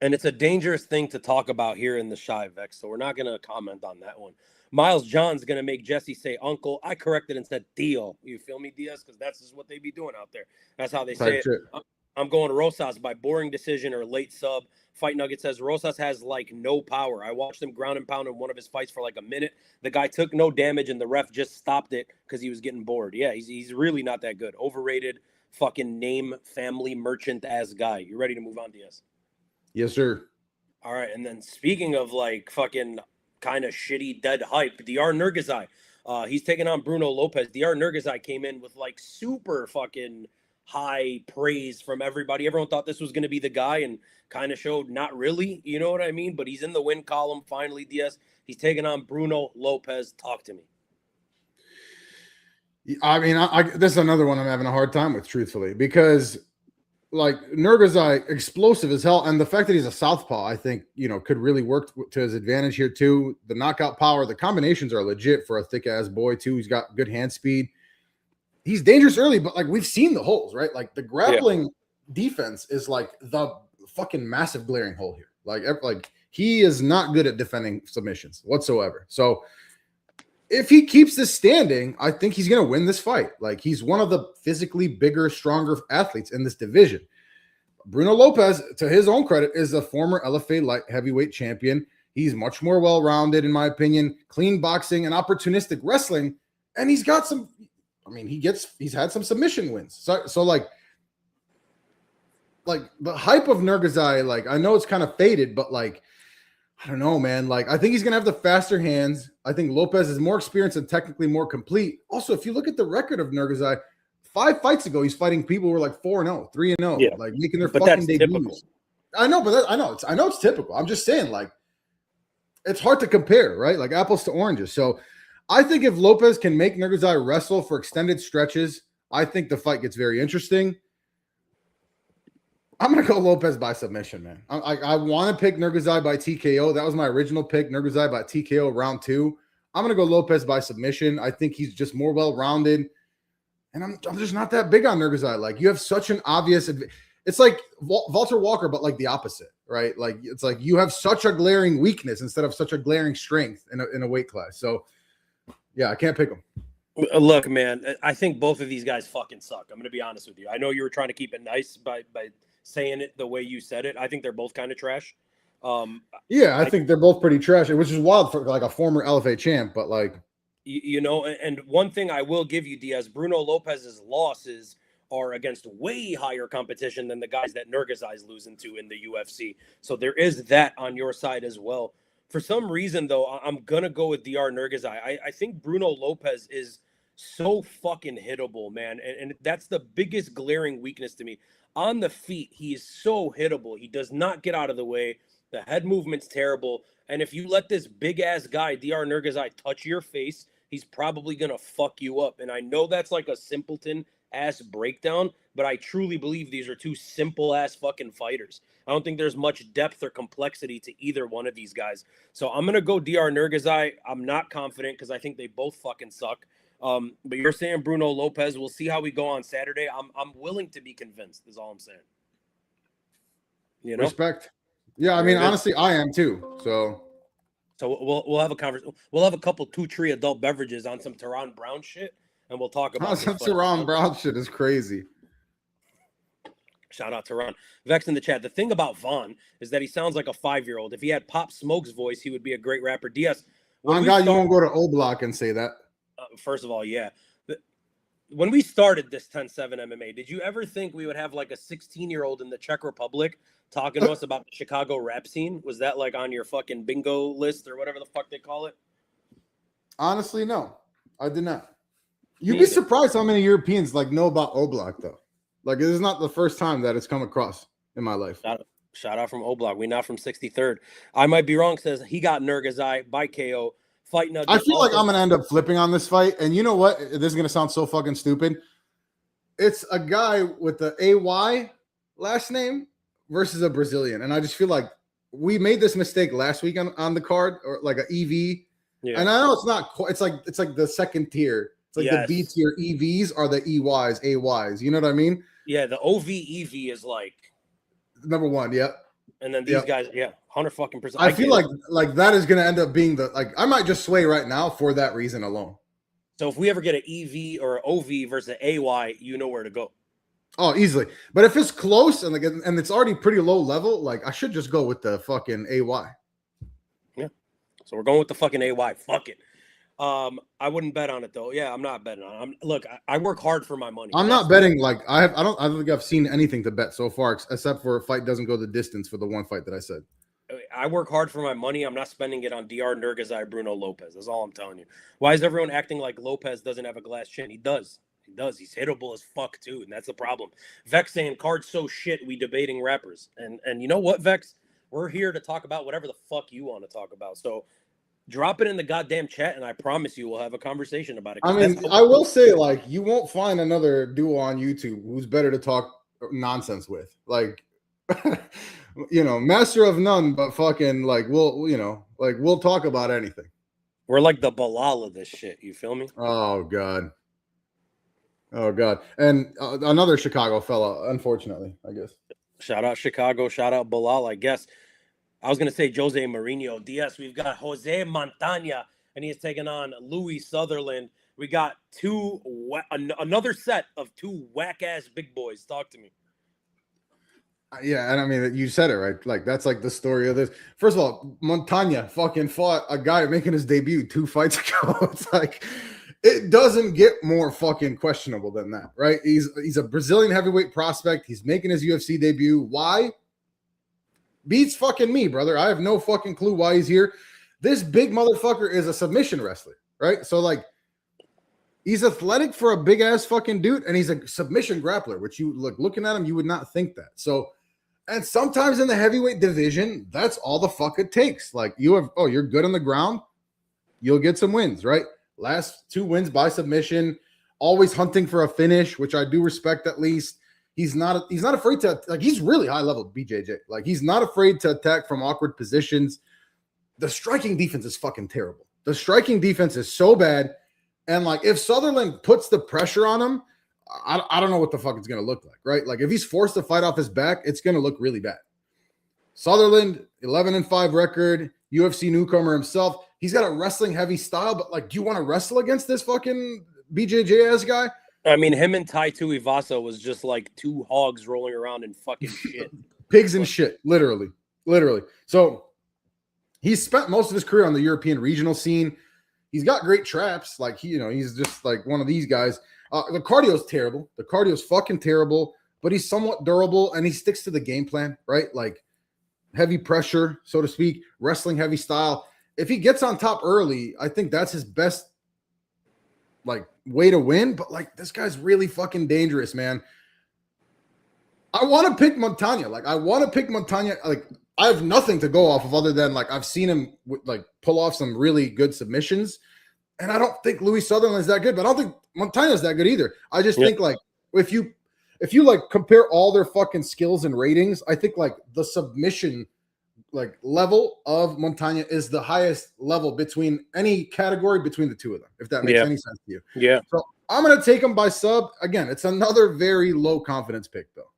And it's a dangerous thing to talk about here in the Shy, Vex, so we're not going to comment on that one. Miles John's going to make Jesse say uncle. I corrected and said Dio. You feel me, DS? Because that's just what they be doing out there. That's how they say it. I'm going Rosas by boring decision or late sub. Fight Nugget says Rosas has like no power. I watched him ground and pound in one of his fights for like a minute. The guy took no damage and the ref just stopped it because he was getting bored. Yeah, he's really not that good. Overrated, fucking name family merchant ass guy. You ready to move on, DS? Yes, sir. All right, and then speaking of like fucking kind of shitty dead hype, Dr. Nurgazai. He's taking on Bruno Lopez. Dr. Nurgazai came in with like super fucking high praise from everybody. Everyone thought this was going to be the guy and kind of showed not really, you know what I mean? But he's in the win column finally, DS. He's taking on Bruno Lopez. Talk to me. I mean, this is another one I'm having a hard time with, truthfully, because like Nurgazai, explosive as hell, and the fact that he's a southpaw, I think, could really work to his advantage here too. The knockout power, the combinations are legit for a thick ass boy too. He's got good hand speed. He's dangerous early, but like we've seen the holes, right? Like the grappling defense is like the fucking massive glaring hole here. Like he is not good at defending submissions whatsoever. So if he keeps this standing, I think he's going to win this fight. Like he's one of the physically bigger, stronger athletes in this division. Bruno Lopez, to his own credit, is a former LFA light heavyweight champion. He's much more well-rounded, in my opinion, clean boxing and opportunistic wrestling. And he's got some, he's had some submission wins. So like the hype of Nurgazai, like I know it's kind of faded, but like, I don't know, man. Like, I think he's going to have the faster hands. I think Lopez is more experienced and technically more complete. Also, if you look at the record of Nurgazai, 5 fights ago, he's fighting people who are like 4-0, 3-0, like making their fucking debuts. Typical. I know, but I know it's typical. I'm just saying, like, it's hard to compare, right? Like apples to oranges. So I think if Lopez can make Nurgazai wrestle for extended stretches, I think the fight gets very interesting. I'm going to go Lopez by submission, man. I want to pick Nurgazai by TKO. That was my original pick, Nurgazai by TKO round 2. I'm going to go Lopez by submission. I think he's just more well-rounded. And I'm just not that big on Nurgazai. Like, you have such an obvious – it's like Walter Walker, but like the opposite, right? Like, it's like you have such a glaring weakness instead of such a glaring strength in a weight class. So, yeah, I can't pick him. Look, man, I think both of these guys fucking suck. I'm going to be honest with you. I know you were trying to keep it nice by saying it the way you said it. I think they're both kind of trash. I think they're both pretty trash, which is wild for like a former LFA champ, but like, and one thing I will give you, Diaz, Bruno Lopez's losses are against way higher competition than the guys that Nurgazai's losing to in the UFC. So there is that on your side as well. For some reason, though, I'm going to go with Dr. Nurgazai. I think Bruno Lopez is so fucking hittable, man. And that's the biggest glaring weakness to me. On the feet, he is so hittable. He does not get out of the way. The head movement's terrible. And if you let this big-ass guy, Dr. Nurgazai, touch your face, he's probably going to fuck you up. And I know that's like a simpleton-ass breakdown, but I truly believe these are two simple-ass fucking fighters. I don't think there's much depth or complexity to either one of these guys. So I'm going to go Dr. Nurgazai. I'm not confident because I think they both fucking suck. But you're saying Bruno Lopez. We'll see how we go on Saturday. I'm willing to be convinced, is all I'm saying. You know? Respect. Yeah, I mean, honestly, I am too. So we'll have a conversation. We'll have a couple 2-3 adult beverages on some Tehran Brown shit, and we'll talk about some Tehran Brown shit is crazy. Shout out to Ron. Vex in the chat. The thing about Vaughn is that he sounds like a 5-year-old. If he had Pop Smoke's voice, he would be a great rapper. DS. On God, you won't go to O Block and say that. First of all, yeah. when we started this 10-7 MMA, did you ever think we would have like a 16-year-old in the Czech Republic talking to us about the Chicago rap scene? Was that like on your fucking bingo list or whatever the fuck they call it? Honestly, no, I did not. You'd be surprised how many Europeans like know about Oblak though. Like this is not the first time that it's come across in my life. Shout out from Oblak. We not from 63rd. I might be wrong. Says he got Nurgazai by KO. Fighting. I feel like I'm gonna end up flipping on this fight, and you know what? This is gonna sound so fucking stupid. It's a guy with the AY last name versus a Brazilian, and I just feel like we made this mistake last week on the card, or like an EV. Yeah. And I know it's not quite. It's like the second tier. It's like the B tier EVs are the EYs, AYs. You know what I mean? Yeah, the OV EV is like number one. Yeah. And then these guys, 100%. I feel like that is going to end up being I might just sway right now for that reason alone. So if we ever get an EV or an OV versus an AY, you know where to go. Oh, easily. But if it's close and and it's already pretty low level, like I should just go with the fucking AY. Yeah. So we're going with the fucking AY. Fuck it. I wouldn't bet on it though. Yeah, I'm not betting on it. Look, I work hard for my money. I'm not betting. Like I don't think I've seen anything to bet so far, except for a fight doesn't go the distance for the one fight that I said. I work hard for my money. I'm not spending it on DR Nurgazai, Bruno Lopez. That's all I'm telling you. Why is everyone acting like Lopez doesn't have a glass chin? He does. He does. He's hittable as fuck too, and that's the problem. Vex saying card's so shit. We debating rappers, and you know what, Vex? We're here to talk about whatever the fuck you want to talk about. So. Drop it in the goddamn chat, and I promise you we'll have a conversation about it. I mean, I will say, like, you won't find another duo on YouTube who's better to talk nonsense with. Like, master of none, but fucking, like, we'll talk about anything. We're like the Bilal of this shit. You feel me? Oh, God. Oh, God. And another Chicago fella, unfortunately, I guess. Shout out Chicago. Shout out Bilal, I guess. I was going to say Jose Mourinho. DS, we've got Jose Montaña, and he's taking on Louis Sutherland. We got another set of two whack-ass big boys. Talk to me. Yeah, and I mean, you said it, right? Like, that's like the story of this. First of all, Montaña fucking fought a guy making his debut 2 fights ago. It's like, it doesn't get more fucking questionable than that, right? He's a Brazilian heavyweight prospect. He's making his UFC debut. Why? Beats fucking me, brother. I have no fucking clue why he's here. This big motherfucker is a submission wrestler, right? So, like, he's athletic for a big-ass fucking dude, and he's a submission grappler, which you, looking at him, you would not think that. So, and sometimes in the heavyweight division, that's all the fuck it takes. Like, you're good on the ground, you'll get some wins, right? Last 2 wins by submission, always hunting for a finish, which I do respect at least. He's not afraid to, like, he's really high level BJJ. Like, he's not afraid to attack from awkward positions. The striking defense is fucking terrible. The striking defense is so bad. And, like, if Sutherland puts the pressure on him, I don't know what the fuck it's going to look like, right? Like, if he's forced to fight off his back, it's going to look really bad. Sutherland, 11-5 record, UFC newcomer himself. He's got a wrestling heavy style, but, like, do you want to wrestle against this fucking BJJ ass guy? I mean, him and Tai Tuivasa was just like 2 hogs rolling around in fucking shit. Pigs and shit, literally. So he's spent most of his career on the European regional scene. He's got great traps. Like, he's just like one of these guys. The cardio's terrible. The cardio's fucking terrible, but he's somewhat durable and he sticks to the game plan, right? Like, heavy pressure, so to speak, wrestling heavy style. If he gets on top early, I think that's his best, like, way to win. But, like, this guy's really fucking dangerous, man. I want to pick Montaña. Like, I have nothing to go off of other than, like, I've seen him pull off some really good submissions, and I don't think Louis Sutherland is that good, but I don't think Montaña is that good either. I just think, like, if you like compare all their fucking skills and ratings, I think, like, the submission, like, level of Montaña is the highest level between any category between the two of them, if that makes any sense to you. Yeah. So I'm going to take him by sub. Again, it's another very low confidence pick, though.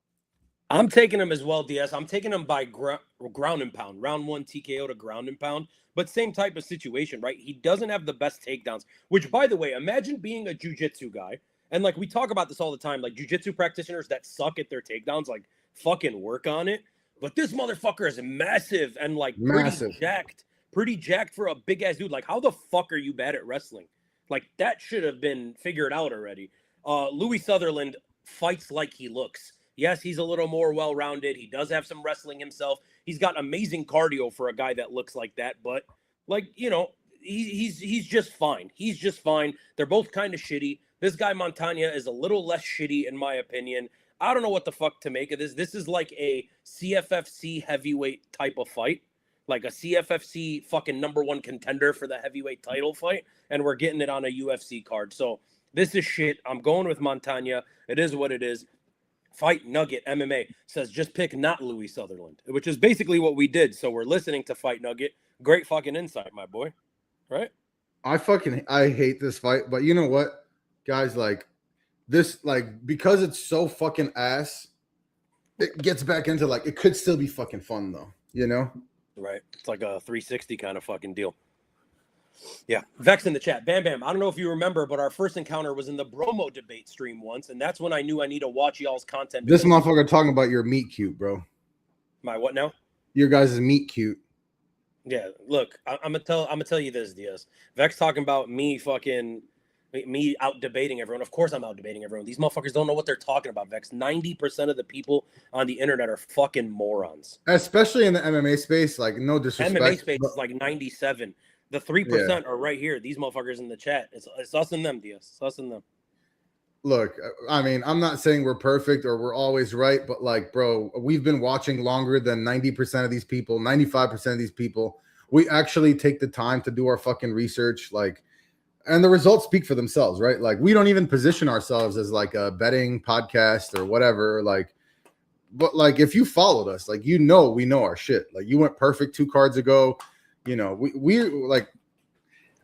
I'm taking him as well, DS. I'm taking him by ground and pound. Round 1 TKO to ground and pound. But same type of situation, right? He doesn't have the best takedowns, which, by the way, imagine being a jiu-jitsu guy. And, like, we talk about this all the time. Like, jiu-jitsu practitioners that suck at their takedowns, like, fucking work on it. But this motherfucker is massive and, like, pretty jacked for a big-ass dude. Like, how the fuck are you bad at wrestling? Like, that should have been figured out already. Louis Sutherland fights like he looks. Yes, he's a little more well-rounded. He does have some wrestling himself. He's got amazing cardio for a guy that looks like that. But, like, you know, he's just fine. He's just fine. They're both kind of shitty. This guy Montaña is a little less shitty, in my opinion. I don't know what the fuck to make of this. This is like a CFFC heavyweight type of fight. Like a CFFC fucking #1 contender for the heavyweight title fight. And we're getting it on a UFC card. So this is shit. I'm going with Montaña. It is what it is. Fight Nugget MMA says just pick not Louis Sutherland, which is basically what we did. So we're listening to Fight Nugget. Great fucking insight, my boy. Right? I hate this fight, but you know what, guys, like this, like, because it's so fucking ass, it gets back into like it could still be fucking fun though, you know? Right. It's like a 360 kind of fucking deal. Yeah. Vex in the chat. Bam Bam. I don't know if you remember, but our first encounter was in the Bromo debate stream once, and that's when I knew I need to watch y'all's content. This motherfucker talking about your meat cute, bro. My what now? Your guys' meat cute. Yeah, look, I'm gonna tell you this, Diaz. Vex talking about me out debating everyone. Of course I'm out debating everyone. These motherfuckers don't know what they're talking about, Vex. 90% of the people on the internet are fucking morons. Especially in the MMA space, like no disrespect. MMA space is like 97. The 3% are right here. These motherfuckers in the chat. It's us and them, Diaz. It's us and them. Look, I mean, I'm not saying we're perfect or we're always right, but like, bro, we've been watching longer than 90% of these people, 95% of these people. We actually take the time to do our fucking research, like, and the results speak for themselves, right? Like, we don't even position ourselves as like a betting podcast or whatever, like, but like, if you followed us, like, you know, we know our shit. Like, you went perfect 2 cards ago. You know, we like,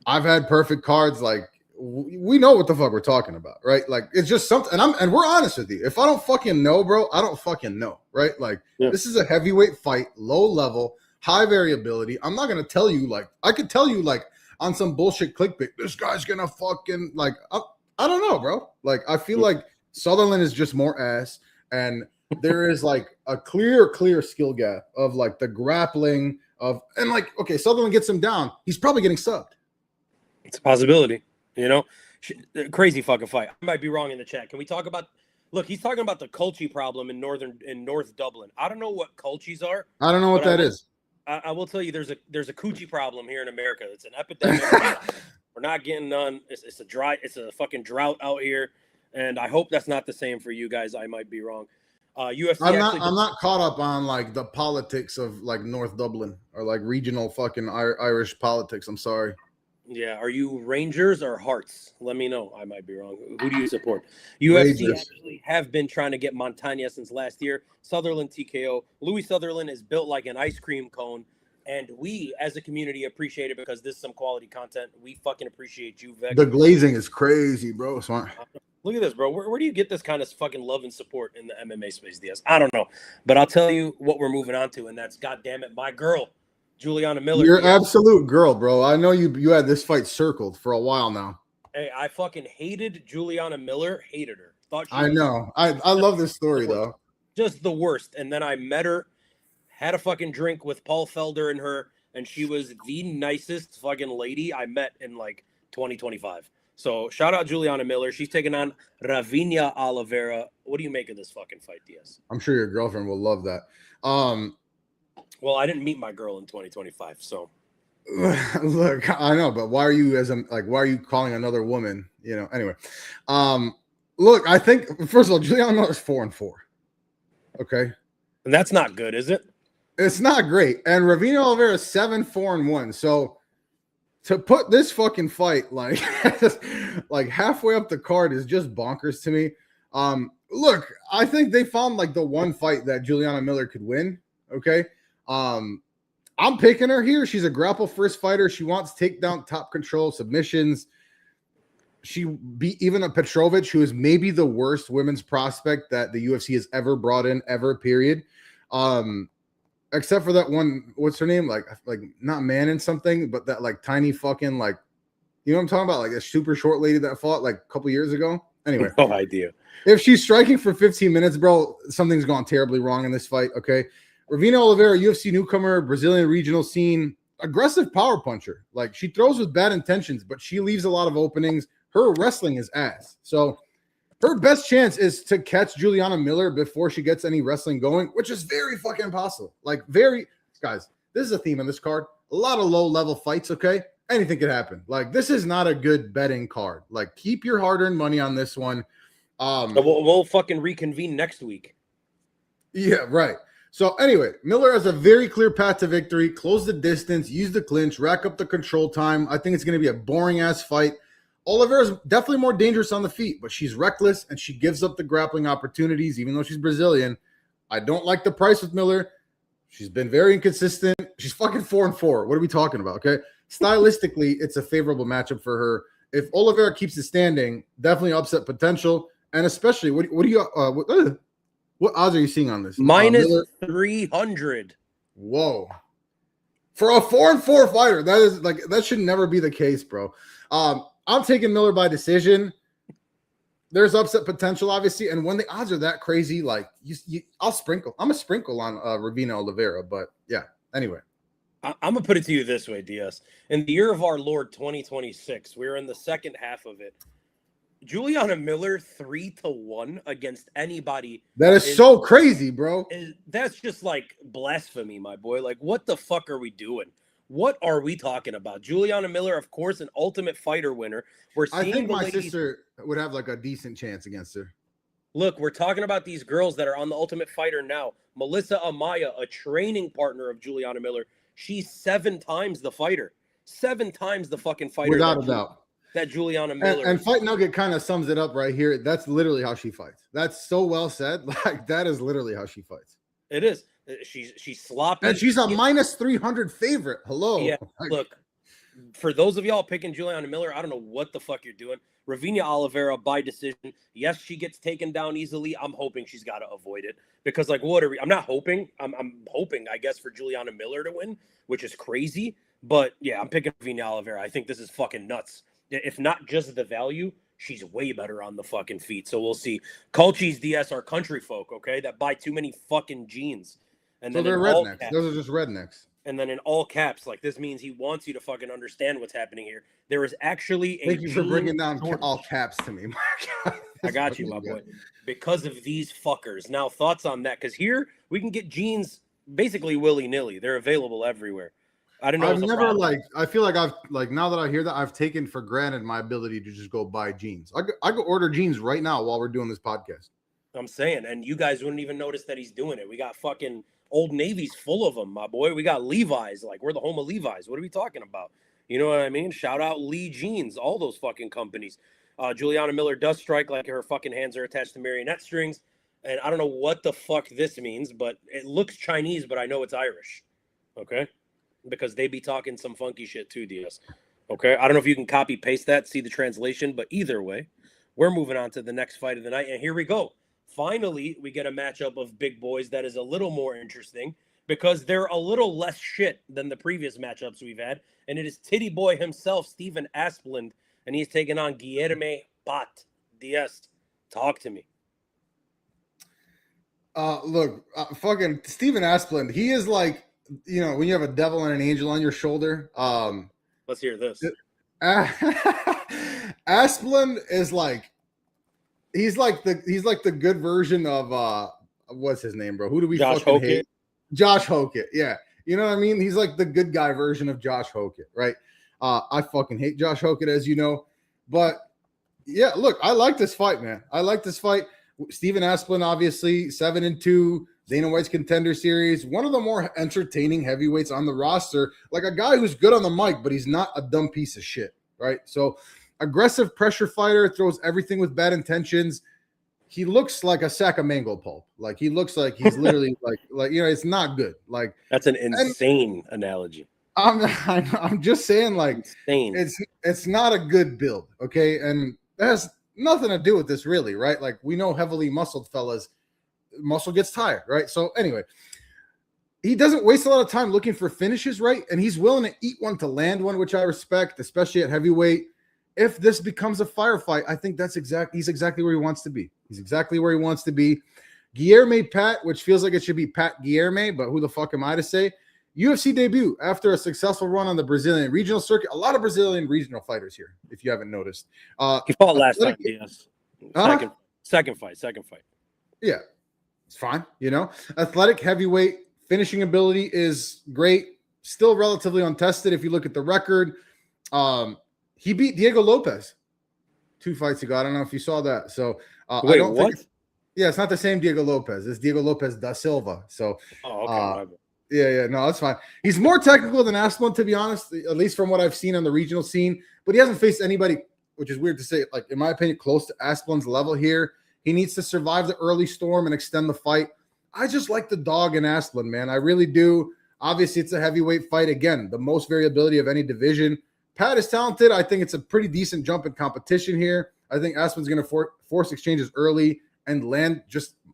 I've had perfect cards. Like, we know what the fuck we're talking about, right? Like, it's just something, and we're honest with you. If I don't fucking know, bro, I don't fucking know, right? Like, This is a heavyweight fight, low level, high variability. I'm not gonna tell you, like, I could tell you, like, on some bullshit clickbait, this guy's gonna fucking, like, I don't know, bro. Like, I feel like Sutherland is just more ass, and there is like a clear skill gap of like the grappling of, and like, okay, Sutherland gets him down, he's probably getting subbed. It's a possibility, you know. Crazy fucking fight. I might be wrong in the chat. Can we talk about? Look, he's talking about the Colchi problem in North Dublin. I don't know what Colchis are. I don't know what that is. I will tell you, there's a coochie problem here in America. It's an epidemic. We're not getting none. It's a fucking drought out here, and I hope that's not the same for you guys. I might be wrong. UFC. I'm not caught up on like the politics of like North Dublin or like regional fucking Irish politics. I'm sorry. Yeah, are you Rangers or Hearts? Let me know. I might be wrong. Who do you support? UFC actually have been trying to get Montaña since last year. Sutherland TKO. Louis Sutherland is built like an ice cream cone, and we as a community appreciate it because this is some quality content. We fucking appreciate you, Vex. The glazing is crazy, bro. Smart. Look at this, bro. Where do you get this kind of fucking love and support in the MMA space, Diaz? I don't know, but I'll tell you what we're moving on to, and that's, goddamn it, my girl, Juliana Miller. You're absolute girl, bro. I know you had this fight circled for a while now. Hey, I fucking hated Juliana Miller. Hated her. I know. I love this story though. Just the worst. And then I met her, had a fucking drink with Paul Felder and her, and she was the nicest fucking lady I met in like 2025. So shout out Juliana Miller. She's taking on Ravinia Oliveira. What do you make of this fucking fight, Diaz? I'm sure your girlfriend will love that. Well, I didn't meet my girl in 2025, so. Look, I know, but why are you calling another woman? You know. Anyway, look, I think first of all, Juliana Miller's 4-4. Okay, and that's not good, is it? It's not great. And Ravinia Oliveira is 7-4-1. So to put this fucking fight like halfway up the card is just bonkers to me. Look, I think they found like the one fight that Juliana Miller could win. Okay. I'm picking her here. She's a grapple first fighter. She wants takedown, top control, submissions. She beat even a Petrovic, who is maybe the worst women's prospect that the UFC has ever brought in, ever, period. Except for that one, what's her name? Like not Manning something, but that like tiny fucking like, you know what I'm talking about? Like a super short lady that fought like a couple years ago. Anyway. No idea. If she's striking for 15 minutes, bro, something's gone terribly wrong in this fight, okay? Ravinia Oliveira, UFC newcomer, Brazilian regional scene, aggressive power puncher. Like, she throws with bad intentions, but she leaves a lot of openings. Her wrestling is ass. So Her best chance is to catch Juliana Miller before she gets any wrestling going, which is very fucking impossible. Like, guys, this is a theme on this card. A lot of low-level fights, okay? Anything could happen. Like, this is not a good betting card. Like, keep your hard-earned money on this one. We'll fucking reconvene next week. Yeah, right. So, anyway, Miller has a very clear path to victory. Close the distance, use the clinch, rack up the control time. I think it's going to be a boring-ass fight. Oliveira is definitely more dangerous on the feet, but she's reckless and she gives up the grappling opportunities, even though she's Brazilian. I don't like the price with Miller. She's been very inconsistent. She's fucking 4-4. What are we talking about? Okay. Stylistically, it's a favorable matchup for her. If Oliveira keeps it standing, definitely upset potential. And especially, what do you, what odds are you seeing on this? Minus 300. Whoa. For a 4-4 fighter, that should never be the case, bro. I'm taking Miller by decision. There's upset potential, obviously, and when the odds are that crazy, like I'll sprinkle. I'm a sprinkle on Ravina Oliveira, but yeah. Anyway, I'm gonna put it to you this way, DS. In the year of our Lord 2026, we're in the second half of it. Juliana Miller 3-1 against anybody. That is so crazy, bro. That's just like blasphemy, my boy. Like, what the fuck are we doing? What are we talking about? Juliana Miller, of course, an Ultimate Fighter winner. I think my sister would have like a decent chance against her. Look, we're talking about these girls that are on the Ultimate Fighter now. Melissa Amaya, a training partner of Juliana Miller. She's 7 times the fighter. 7 times the fucking fighter. Without a doubt. That Juliana Miller. And Fight Nugget kind of sums it up right here. That's literally how she fights. That's so well said. Like, that is literally how she fights. It is. She's sloppy. And she's a minus 300 favorite. Hello. Yeah, look, for those of y'all picking Juliana Miller, I don't know what the fuck you're doing. Ravina Oliveira by decision. Yes, she gets taken down easily. I'm hoping she's got to avoid it because, like, what are we? I'm not hoping. I'm hoping, I guess, for Juliana Miller to win, which is crazy. But yeah, I'm picking Ravina Oliveira. I think this is fucking nuts. If not just the value, she's way better on the fucking feet. So we'll see. Culchies DS are country folk, okay, that buy too many fucking jeans. And so then they're rednecks. Those are just rednecks. And then in all caps, like, this means he wants you to fucking understand what's happening here. There is actually a Thank you for bringing down all caps to me. I got you, my boy. Because of these fuckers. Now, thoughts on that? Because here we can get jeans basically willy-nilly. They're available everywhere. I don't know. I've never I feel like I've now that I hear that, I've taken for granted my ability to just go buy jeans. I go order jeans right now while we're doing this podcast. I'm saying, and you guys wouldn't even notice that he's doing it. We got fucking Old Navy's full of them, my boy. We got Levi's. Like, we're the home of Levi's. What are we talking about? You know what I mean? Shout out Lee Jeans, all those fucking companies. Juliana Miller does strike like her fucking hands are attached to marionette strings. And I don't know what the fuck this means, but it looks Chinese, but I know it's Irish. Okay? Because they be talking some funky shit too, DS. Okay? I don't know if you can copy paste that, see the translation, but either way, we're moving on to the next fight of the night. And here we go. Finally, we get a matchup of big boys that is a little more interesting because they're a little less shit than the previous matchups we've had. And it is Titty Boy himself, Steven Asplund, and he's taking on Guilherme Pat. DS, talk to me. Look, fucking Steven Asplund, he is like, you know, when you have a devil and an angel on your shoulder. Let's hear this. Asplund is like, he's like the good version of what's his name, bro? Who do we Josh fucking Hokett? hate? Josh Hokett. Yeah. You know what I mean? He's like the good guy version of Josh Hokett, right? I fucking hate Josh Hokett, as you know. But yeah, look, I like this fight, man. I like this fight. Steven Asplund, obviously, 7-2, Dana White's Contender Series, one of the more entertaining heavyweights on the roster. Like a guy who's good on the mic, but he's not a dumb piece of shit, right? So aggressive pressure fighter, throws everything with bad intentions. He looks like a sack of mango pulp. Like he looks like he's literally like you know, it's not good. Like that's an insane analogy. I'm just saying, like, insane. It's not a good build, okay? And that has nothing to do with this, really, right? Like we know heavily muscled fellas, muscle gets tired, right? So anyway, he doesn't waste a lot of time looking for finishes, right? And he's willing to eat one to land one, which I respect, especially at heavyweight. If this becomes a firefight, I think he's exactly where he wants to be. He's exactly where he wants to be. Guilherme Pat, which feels like it should be Pat Guilherme, but who the fuck am I to say? UFC debut after a successful run on the Brazilian regional circuit. A lot of Brazilian regional fighters here, if you haven't noticed. He fought last time, yes. Second fight. Yeah, it's fine. Athletic, heavyweight, finishing ability is great. Still relatively untested if you look at the record. He beat Diego Lopez 2 fights ago. I don't know if you saw that. So Wait, I don't what? think. Yeah, it's not the same Diego Lopez. It's Diego Lopez da Silva. So, okay. Yeah, no, that's fine. He's more technical than Asplund, to be honest, at least from what I've seen on the regional scene. But he hasn't faced anybody, which is weird to say, like, in my opinion, close to Asplund's level here. He needs to survive the early storm and extend the fight. I just like the dog in Asplund, man. I really do. Obviously, it's a heavyweight fight. Again, the most variability of any division. Pat is talented. I think it's a pretty decent jump in competition here. I think Asplund's going to force exchanges early and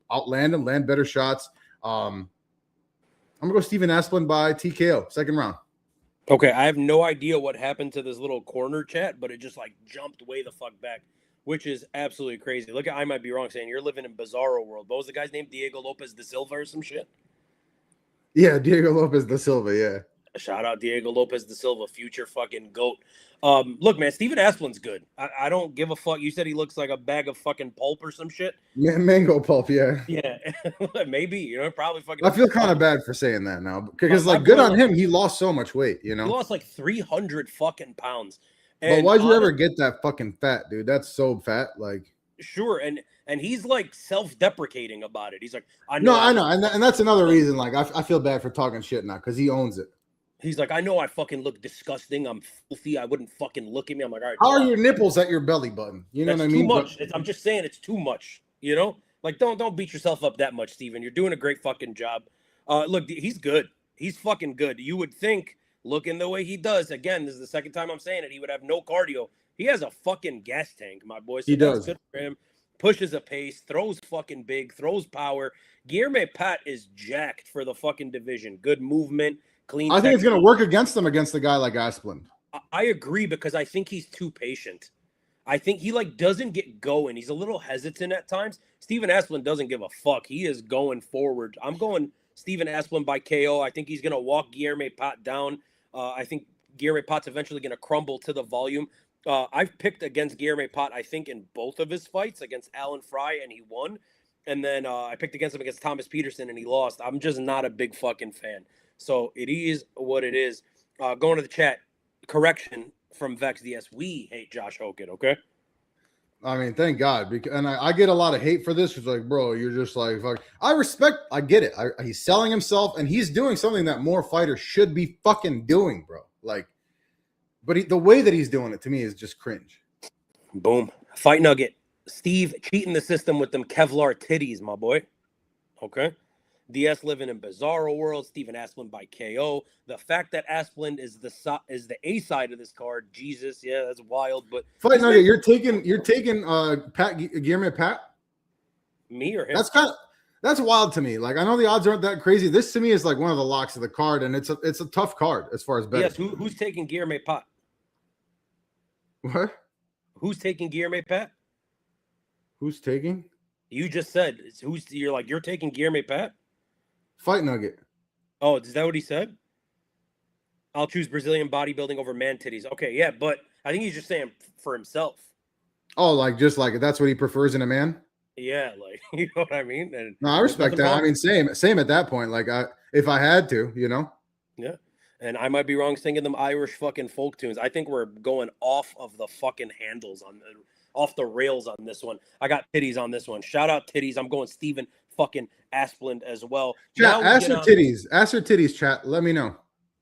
outland and land better shots. I'm going to go Steven Asplund by TKO, second round. Okay, I have no idea what happened to this little corner chat, but it just like jumped way the fuck back, which is absolutely crazy. Look, I might be wrong saying you're living in bizarro world. What was the guy's name? Diego Lopez da Silva or some shit? Yeah, Diego Lopez da Silva, yeah. Shout out Diego Lopez da Silva, future fucking GOAT. Look, man, Steven Asplund's good. I don't give a fuck. You said he looks like a bag of fucking pulp or some shit? Mango pulp, yeah. Yeah, maybe, probably fucking. I feel kind of bad for saying that now because, like, good on him. He lost so much weight, He lost like 300 fucking pounds. But why'd you ever get that fucking fat, dude? That's so fat. Like, sure, and he's like self-deprecating about it. He's like, I know, and that's another reason. Like, I feel bad for talking shit now because he owns it. He's like, I know I fucking look disgusting. I'm filthy. I wouldn't fucking look at me. I'm like, all right. How are your nipples at your belly button? You know what I mean? Too much. I'm just saying it's too much. Like don't beat yourself up that much, Steven. You're doing a great fucking job. Look, he's good. He's fucking good. You would think, looking the way he does. Again, this is the second time I'm saying it. He would have no cardio. He has a fucking gas tank, my boy. So he does. Good for him. Pushes a pace, throws fucking big, throws power. Guilherme Pat is jacked for the fucking division. Good movement. Clean. I think it's going to work against them against a guy like Asplund. I agree because I think he's too patient. I think he doesn't get going. He's a little hesitant at times. Steven Asplund doesn't give a fuck. He is going forward. I'm going Steven Asplund by KO. I think he's going to walk Guilherme Pat down. I think Guilherme Pat's eventually going to crumble to the volume. I've picked against Guilherme Pat, I think, in both of his fights against Alan Fry, and he won. And then I picked against him against Thomas Peterson, and he lost. I'm just not a big fucking fan. So it is what it is. Going to the chat. Correction from Vex DS. We hate Josh Hogan, okay? I mean, thank God. And I get a lot of hate for this. It's like, bro, you're just like, fuck. I get it. He's selling himself, and he's doing something that more fighters should be fucking doing, bro. Like, but the way that he's doing it, to me, is just cringe. Boom. Fight nugget. Steve cheating the system with them Kevlar titties, my boy. Okay? DS living in bizarro world. Steven Asplund by KO. The fact that Asplund is the A side of this card, Jesus, yeah, that's wild. But Fight nugget, you're taking Pat Guilherme Pat. Me or him? That's wild to me. Like, I know the odds aren't that crazy. This to me is like one of the locks of the card, and it's a tough card as far as betting. Yes, who's taking Guilherme Pat? What? Who's taking Guilherme Pat? Who's taking? You just said you're taking Guilherme Pat? Fight nugget. Oh, is that what he said? I'll choose Brazilian bodybuilding over man titties. Okay, yeah, but I think he's just saying for himself. Oh, like just like that's what he prefers in a man? Yeah, like, you know what I mean? And no, I respect that. Wrong. I mean, same at that point. Like, if I had to, Yeah, and I might be wrong singing them Irish fucking folk tunes. I think we're going off of the fucking handles off the rails on this one. I got titties on this one. Shout out titties. I'm going Steven fucking Asplund as well. Chat, ask her titties, chat. Let me know.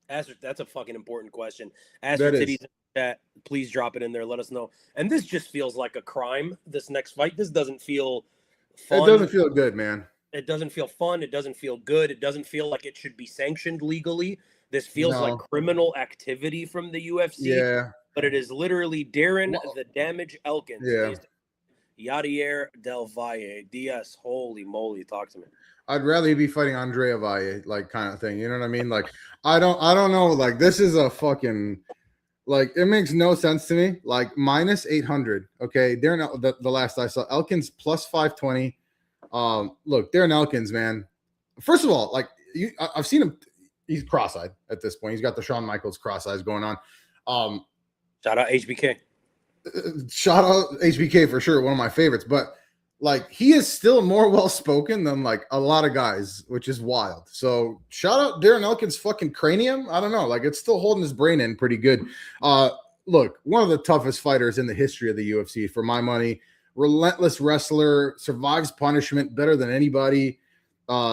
That's a fucking important question. Ask her titties in the chat. Please drop it in there. Let us know. And this just feels like a crime, this next fight. This doesn't feel fun. It doesn't feel good, man. It doesn't feel fun. It doesn't feel good. It doesn't feel like it should be sanctioned legally. This feels like criminal activity from the UFC. Yeah. But it is literally Darren the Damage Elkins. Yeah. Yadier Del Valle. DS. Holy moly. Talk to me. I'd rather be fighting Andrea Valle, like, kind of thing. You know what I mean? Like, I don't know. Like, this is a fucking, like, it makes no sense to me. Like, minus 800. Okay. Darren, the last I saw, Elkins plus 520. Look, Darren Elkins, man. First of all, like, I've seen him. He's cross-eyed at this point. He's got the Shawn Michaels cross-eyes going on. Shout out HBK. Shout out HBK for sure. One of my favorites. But like he is still more well spoken than like a lot of guys, which is wild. So shout out Darren Elkins' fucking cranium. I don't know, like it's still holding his brain in pretty good. Look, one of the toughest fighters in the history of the UFC for my money. Relentless wrestler, survives punishment better than anybody.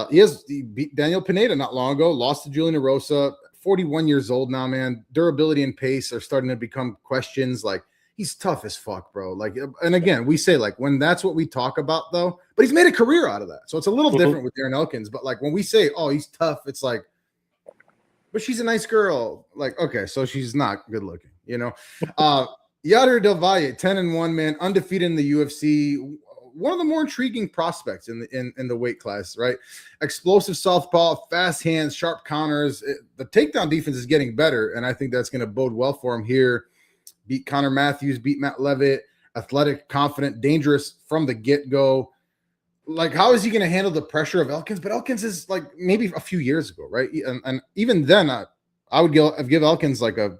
He beat Daniel Pineda not long ago, lost to Julian Erosa. 41 years old now, man. Durability and pace are starting to become questions. Like, he's tough as fuck, bro. Like, and again, we say like when that's what we talk about, though. But he's made a career out of that, so it's a little different with Darren Elkins. But like when we say, "Oh, he's tough," it's like, but she's a nice girl. Like, okay, so she's not good looking, you know. Yadir Del Valle, 10-1, man, undefeated in the UFC. One of the more intriguing prospects in the weight class, right? Explosive southpaw, fast hands, sharp counters. The takedown defense is getting better, and I think that's going to bode well for him here. Beat Connor Matthews, beat Matt Levitt, athletic, confident, dangerous from the get-go. Like, how is he going to handle the pressure of Elkins? But Elkins is like maybe a few years ago, right? And even then, I would give Elkins like a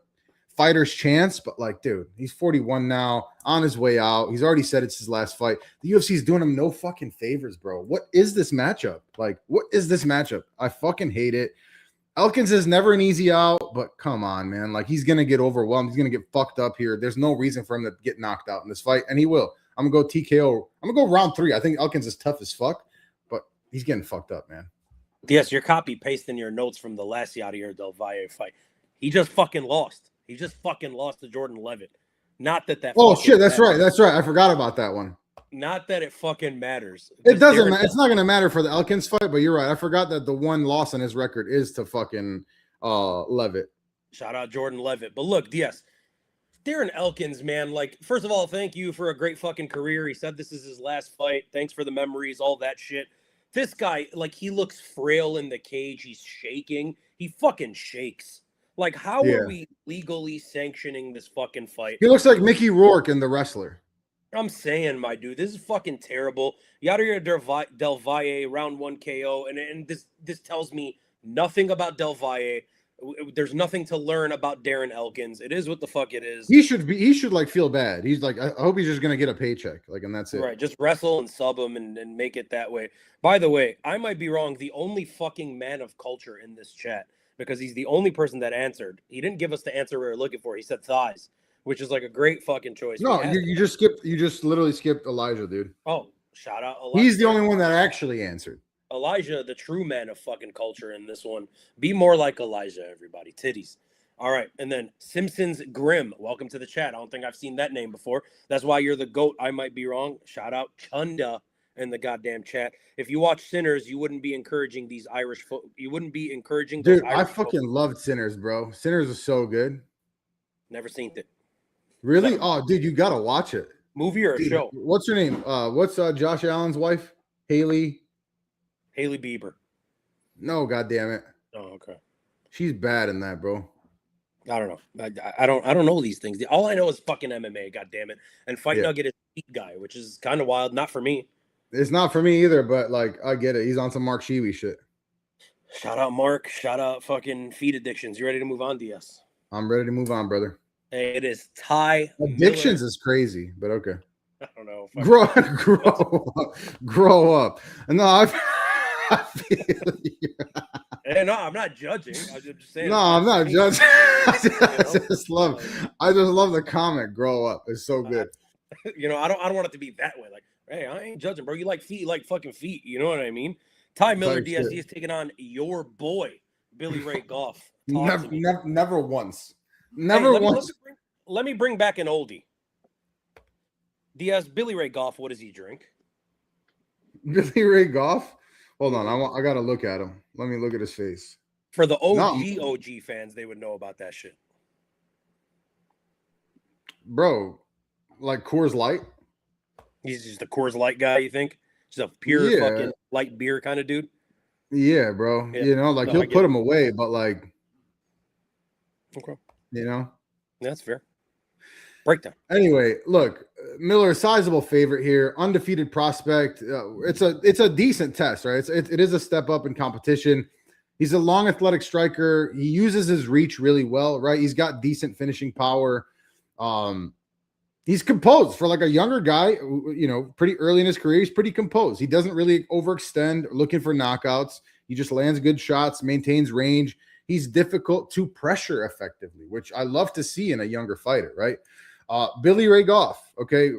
fighter's chance, but like, dude, he's 41 now, on his way out. He's already said it's his last fight. The UFC is doing him no fucking favors, bro. What is this matchup? Like, what is this matchup? I fucking hate it. Elkins is never an easy out, but come on, man. Like, he's going to get overwhelmed. He's going to get fucked up here. There's no reason for him to get knocked out in this fight, and he will. I'm going to go TKO. I'm going to go round 3. I think Elkins is tough as fuck, but he's getting fucked up, man. Yes, you're copy-pasting your notes from the last Yadir Del Valle fight. He just fucking lost. He just fucking lost to Jordan Levitt. Not that. Oh, shit, that's right. That's right. I forgot about that one. Not that it fucking matters. It doesn't matter. It's not going to matter for the Elkins fight, but you're right. I forgot that the one loss on his record is to fucking Levitt. Shout out Jordan Levitt. But look, yes, Darren Elkins, man, like, first of all, thank you for a great fucking career. He said this is his last fight. Thanks for the memories, all that shit. This guy, like, he looks frail in the cage. He's shaking. He fucking shakes. Like, how are we legally sanctioning this fucking fight? He looks like Mickey Rourke in The Wrestler. I'm saying, my dude, this is fucking terrible. Yadir Del Valle, round 1 KO, and this tells me nothing about Del Valle. There's nothing to learn about Darren Elkins. It is what the fuck it is. He should like feel bad. He's like, I hope he's just gonna get a paycheck, like, and that's it. Right, just wrestle and sub him and make it that way. By the way, I might be wrong. The only fucking man of culture in this chat, because he's the only person that answered. He didn't give us the answer we were looking for. He said thighs, which is like a great fucking choice. No, you just skipped. You just literally skipped Elijah, dude. Oh, shout out Elijah. He's the only one that actually answered. Elijah, the true man of fucking culture in this one. Be more like Elijah, everybody. Titties. All right. And then Simpsons Grim. Welcome to the chat. I don't think I've seen that name before. That's why you're the GOAT. I might be wrong. Shout out Chunda in the goddamn chat. If you watch Sinners, you wouldn't be encouraging these Irish you wouldn't be encouraging Dude, Irish I fucking loved Sinners, bro. Sinners is so good. Never seen it. Really? Oh, dude, you gotta watch it. Movie or a show? What's her name? What's Josh Allen's wife? Haley Bieber. No, goddamn it. Oh, okay. She's bad in that, bro. I don't know. I don't know these things. All I know is fucking MMA, goddamn it. And Fight Nugget is a guy, which is kind of wild. Not for me. It's not for me either, but like I get it. He's on some Mark Sheeby shit. Shout out Mark. Shout out fucking feed addictions. You ready to move on, DS? I'm ready to move on, brother. Hey, it is Ty Addictions Miller. Is crazy, but okay. I don't know. Grow up. No, I feel you. Hey, no, I'm not judging. I'm just saying. No, I'm not judging. I just love the comment. Grow up. It's so good. You know, I don't want it to be that way. Like, hey, I ain't judging, bro. You like feet, you like fucking feet. You know what I mean? Ty Miller, DSD is taking on your boy, Billy Ray Goff. Never once. Never once. Let me bring back an oldie. Diaz, Billy Ray Goff, what does he drink? Billy Ray Goff? Hold on, I gotta look at him. Let me look at his face. For the OG fans, they would know about that shit. Bro, like Coors Light? He's just a Coors Light guy, you think? Just a pure fucking light beer kind of dude? Yeah, bro. Yeah. You know, like he'll put him away, but like, okay. You know? That's fair. Breakdown. Anyway, look, Miller, sizable favorite here, undefeated prospect. It's a decent test, right? It is a step up in competition. He's a long athletic striker. He uses his reach really well, right? He's got decent finishing power. He's composed for like a younger guy, you know, pretty early in his career. He's pretty composed. He doesn't really overextend looking for knockouts. He just lands good shots, maintains range. He's difficult to pressure effectively, which I love to see in a younger fighter, right? Billy Ray Goff, okay,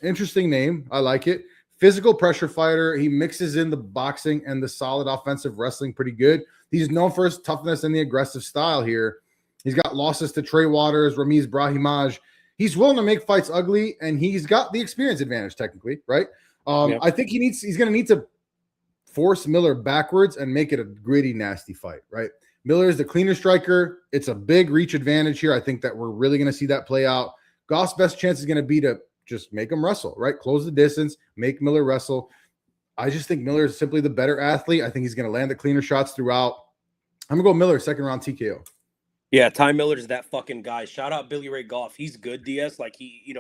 interesting name. I like it. Physical pressure fighter. He mixes in the boxing and the solid offensive wrestling pretty good. He's known for his toughness and the aggressive style here. He's got losses to Trey Waters, Ramiz Brahimaj. He's willing to make fights ugly, and he's got the experience advantage technically, right? I think he's going to need to force Miller backwards and make it a gritty, nasty fight, right? Miller is the cleaner striker. It's a big reach advantage here. I think that we're really going to see that play out. Goff's best chance is going to be to just make him wrestle, right? Close the distance, make Miller wrestle. I just think Miller is simply the better athlete. I think he's going to land the cleaner shots throughout. I'm going to go Miller, second round TKO. Yeah, Ty Miller's that fucking guy. Shout out Billy Ray Goff. He's good, DS. Like, he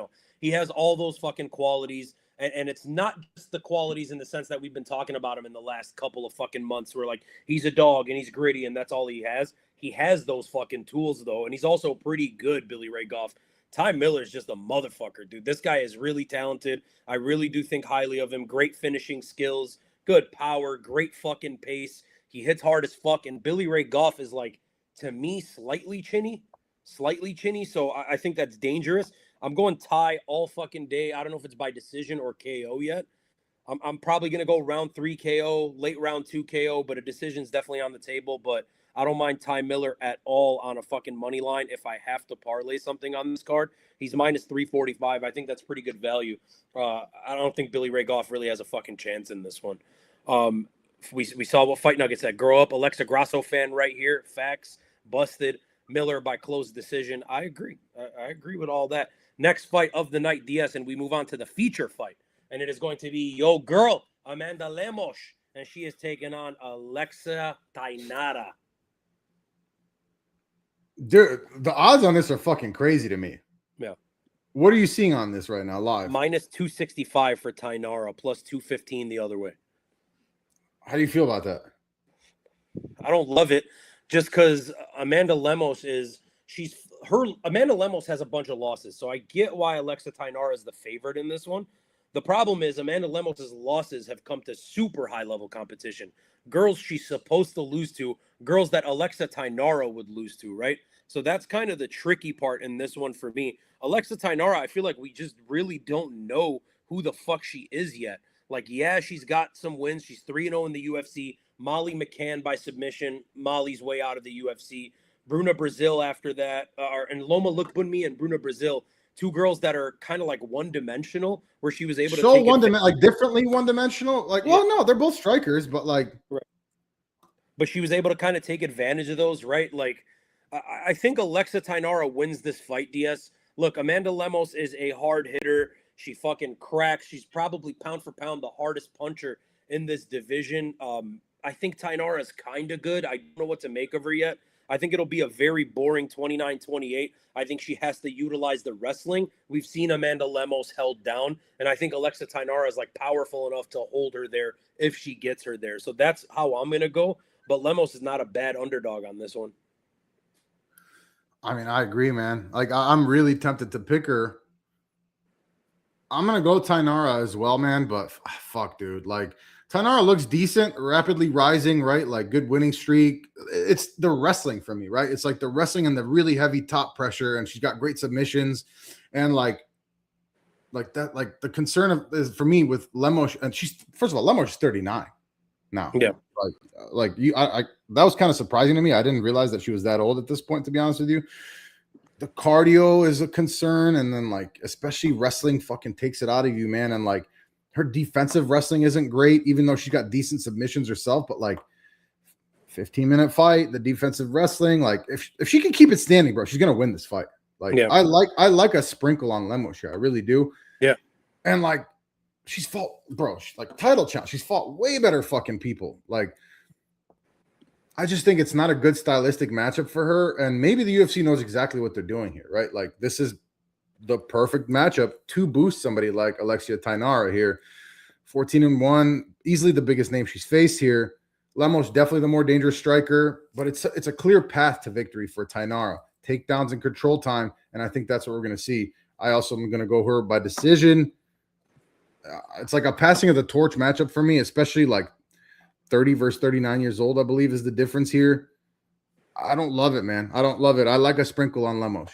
has all those fucking qualities. And it's not just the qualities in the sense that we've been talking about him in the last couple of fucking months where, like, he's a dog and he's gritty and that's all he has. He has those fucking tools, though. And he's also pretty good, Billy Ray Goff. Ty Miller's just a motherfucker, dude. This guy is really talented. I really do think highly of him. Great finishing skills, good power, great fucking pace. He hits hard as fuck. And Billy Ray Goff is, like, to me, slightly chinny. So I think that's dangerous. I'm going Ty all fucking day. I don't know if it's by decision or KO yet. I'm probably going to go round 3 KO, late round 2 KO, but a decision's definitely on the table. But I don't mind Ty Miller at all on a fucking money line if I have to parlay something on this card. He's minus 345. I think that's pretty good value. I don't think Billy Ray Goff really has a fucking chance in this one. We saw what Fight Nuggets said. Grow up, Alexa Grasso fan right here. Facts. Busted. Miller by close decision. I agree. I agree with all that. Next fight of the night, DS, and we move on to the feature fight. And it is going to be your girl, Amanda Lemos, and she is taking on Alexa Tainara. Dude, the odds on this are fucking crazy to me. Yeah. What are you seeing on this right now live? Minus 265 for Tainara, plus 215 the other way. How do you feel about that? I don't love it just because Amanda Lemos Amanda Lemos has a bunch of losses. So I get why Alexa Tainara is the favorite in this one. The problem is Amanda Lemos' losses have come to super high level competition. Girls she's supposed to lose to, girls that Alexa Tainara would lose to, right? So that's kind of the tricky part in this one for me. Alexa Tainara, I feel like we just really don't know who the fuck she is yet. Like, yeah, she's got some wins. She's 3-0 in the UFC. Molly McCann by submission. Molly's way out of the UFC. Bruna Brazil after that. And Loma Lookbunmi and Bruna Brazil. Two girls that are kind of like one-dimensional, where she was able to take like differently one-dimensional. Like, well, no, they're both strikers, but like, right. But she was able to kind of take advantage of those, right? Like, I think Alexa Tainara wins this fight. DS. Look, Amanda Lemos is a hard hitter. She fucking cracks. She's probably pound for pound the hardest puncher in this division. I think Tainara is kind of good. I don't know what to make of her yet. I think it'll be a very boring 29-28. I think she has to utilize the wrestling. We've seen Amanda Lemos held down, and I think Alexa Tainara is like powerful enough to hold her there if she gets her there. So that's how I'm going to go. But Lemos is not a bad underdog on this one. I mean, I agree, man. Like, I'm really tempted to pick her. I'm going to go Tainara as well, man. But fuck, dude. Like, Tainara looks decent, rapidly rising, right? Like, good winning streak. It's the wrestling for me, right? It's like the wrestling and the really heavy top pressure, and she's got great submissions. And like that, like the concern is for me with Lemos, and she's, first of all, Lemos is 39 now. Yeah. Like you, I that was kind of surprising to me. I didn't realize that she was that old at this point, to be honest with you. The cardio is a concern, and then like especially wrestling fucking takes it out of you, man. And like her defensive wrestling isn't great, even though she's got decent submissions herself. But like 15-minute fight, the defensive wrestling, like if she can keep it standing, bro, she's gonna win this fight. Like I like a sprinkle on Lemos here, I really do. Yeah, and like she's fought, bro, like title challenge. She's fought way better fucking people. Like, I just think it's not a good stylistic matchup for her. And maybe the UFC knows exactly what they're doing here, right? Like, this is the perfect matchup to boost somebody like Alexa Tainara here. 14-1, easily the biggest name she's faced here. Lemos definitely the more dangerous striker, but it's a clear path to victory for Tainara. Takedowns and control time, and I think that's what we're going to see. I also am going to go her by decision. It's like a passing of the torch matchup for me, especially like 30 versus 39 years old, I believe is the difference here. I don't love it, man. I don't love it. I like a sprinkle on Lemos.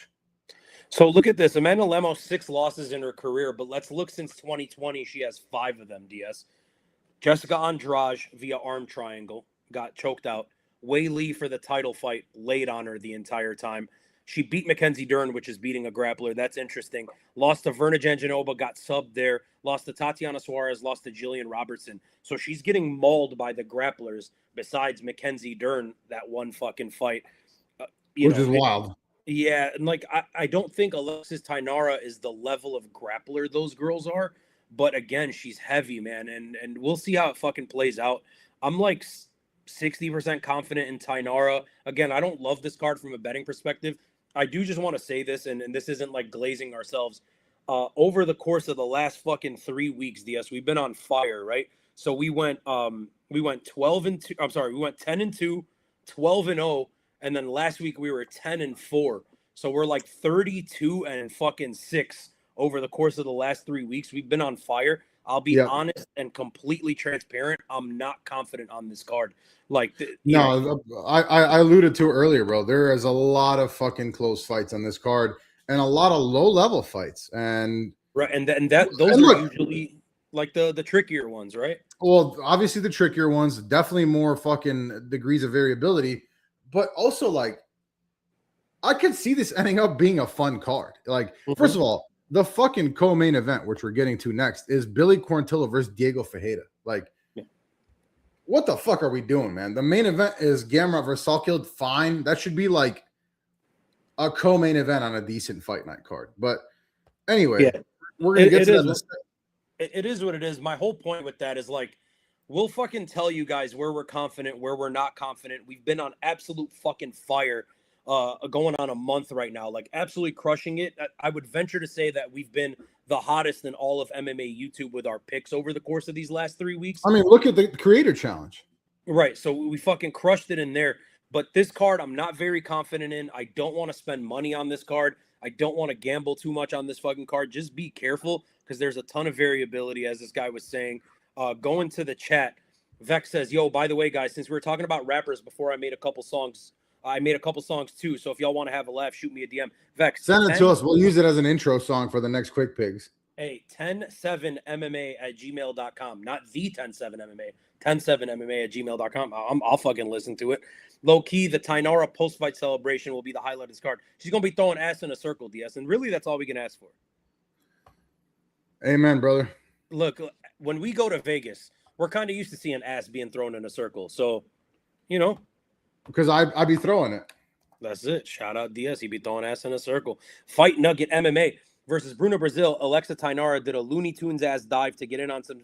So look at this. Amanda Lemos, 6 losses in her career, but let's look since 2020. She has 5 of them, DS. Jessica Andrade via arm triangle got choked out. Wei Lee for the title fight laid on her the entire time. She beat Mackenzie Dern, which is beating a grappler. That's interesting. Lost to Verna Janjanova, got subbed there. Lost to Tatiana Suarez, lost to Jillian Robertson. So she's getting mauled by the grapplers besides Mackenzie Dern that one fucking fight. Which is wild. Yeah, and like I don't think Alexis Tainara is the level of grappler those girls are. But again, she's heavy, man. And we'll see how it fucking plays out. I'm like 60% confident in Tainara. Again, I don't love this card from a betting perspective. I do just want to say this, and this isn't like glazing ourselves. Over the course of the last fucking 3 weeks, DS, we've been on fire, right? So we went 12-2. I'm sorry, we went 10-2, 12-0, and then last week we were 10-4. So we're like 32-6 over the course of the last 3 weeks. We've been on fire. I'll be honest and completely transparent. I'm not confident on this card. Like, I alluded to earlier, bro. There is a lot of fucking close fights on this card and a lot of low level fights. And right, and those are usually like the trickier ones, right? Well, obviously the trickier ones, definitely more fucking degrees of variability, but also like I could see this ending up being a fun card. Like, first of all, the fucking co-main event, which we're getting to next, is Billy Quarantillo versus Diego Ferreira. Like, what the fuck are we doing, man? The main event is Gamrot versus Salkilld. Fine. That should be like a co-main event on a decent fight night card. But anyway, we're going to get to that. It is what it is. My whole point with that is like, we'll fucking tell you guys where we're confident, where we're not confident. We've been on absolute fucking fire going on a month right now, like absolutely crushing it. I would venture to say that we've been the hottest in all of MMA YouTube with our picks over the course of these last 3 weeks. I mean, look at the Creator Challenge. Right, so we fucking crushed it in there. But this card, I'm not very confident in. I don't want to spend money on this card. I don't want to gamble too much on this fucking card. Just be careful because there's a ton of variability, as this guy was saying. Going to the chat, Vex says, yo, by the way, guys, since we were talking about rappers before, I made a couple songs too. So if y'all want to have a laugh, shoot me a DM. Vex, send it to us. We'll use it as an intro song for the next Quick Pigs. Hey, 107MMA@gmail.com. Not the 107MMA. 107MMA@gmail.com. I'll fucking listen to it. Low key, the Tainara post-fight celebration will be the highlight of this card. She's gonna be throwing ass in a circle, DS, and really that's all we can ask for. Amen, brother. Look, when we go to Vegas, we're kind of used to seeing ass being thrown in a circle. So, because I be throwing it. That's it. Shout out DS. He be throwing ass in a circle. Fight Nugget MMA versus Bruno Brazil. Alexa Tainara did a Looney Tunes ass dive to get in on some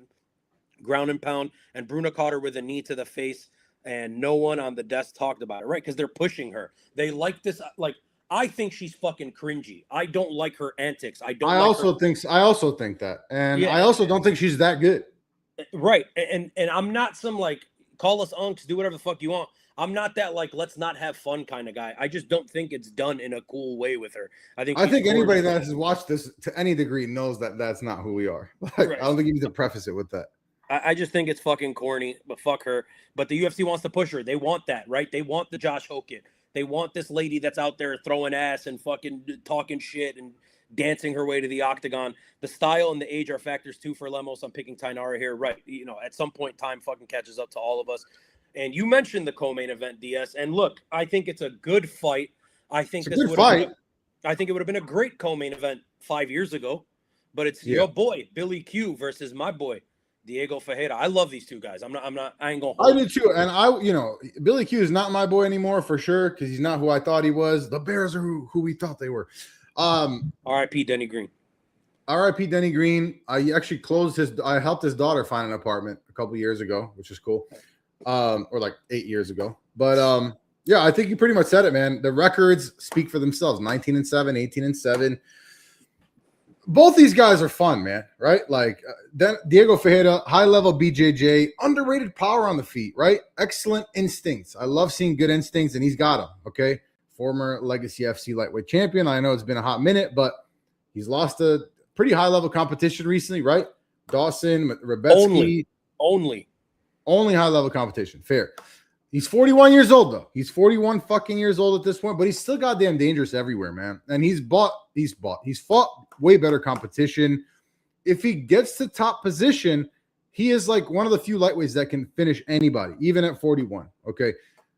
ground and pound, and Bruno caught her with a knee to the face, and no one on the desk talked about it, right? Because they're pushing her. They like this. Like, I think she's fucking cringy. I don't like her antics. I also think that, and I also don't think she's that good. Right, and I'm not some like call us unks, do whatever the fuck you want. I'm not that like let's not have fun kind of guy. I just don't think it's done in a cool way with her. I think anybody that has watched this to any degree knows that that's not who we are. Like, right. I don't think you need to preface it with that. I just think it's fucking corny, but fuck her. But the UFC wants to push her. They want that, right? They want the Josh Hokett. They want this lady that's out there throwing ass and fucking talking shit and dancing her way to the octagon. The style and the age are factors too for Lemos. I'm picking Tainara here, right? At some point, time fucking catches up to all of us. And you mentioned the co-main event, DS. And look, I think it's a good fight. I think it's a good fight. I think it would have been a great co-main event 5 years ago. But it's your boy Billy Q versus my boy Diego Ferreira. I love these two guys. I ain't gonna. I do too. And Billy Q is not my boy anymore for sure because he's not who I thought he was. The Bears are who we thought they were. R.I.P. Denny Green. R.I.P. Denny Green. I actually I helped his daughter find an apartment a couple years ago, which is cool. Or like 8 years ago. But I think you pretty much said it, man. The records speak for themselves. 19-7, 18-7. Both these guys are fun, man, right? Like Diego Ferreira, high-level BJJ, underrated power on the feet, right? Excellent instincts. I love seeing good instincts, and he's got them, okay? Former Legacy FC lightweight champion. I know it's been a hot minute, but He's lost a pretty high level competition recently, right? Dawson, Rebetsky. Only high level competition. Fair. He's 41 years old, though. He's 41 fucking years old at this point, but he's still goddamn dangerous everywhere, man. And he's fought way better competition. If he gets to top position, he is like one of the few lightweights that can finish anybody, even at 41. Okay.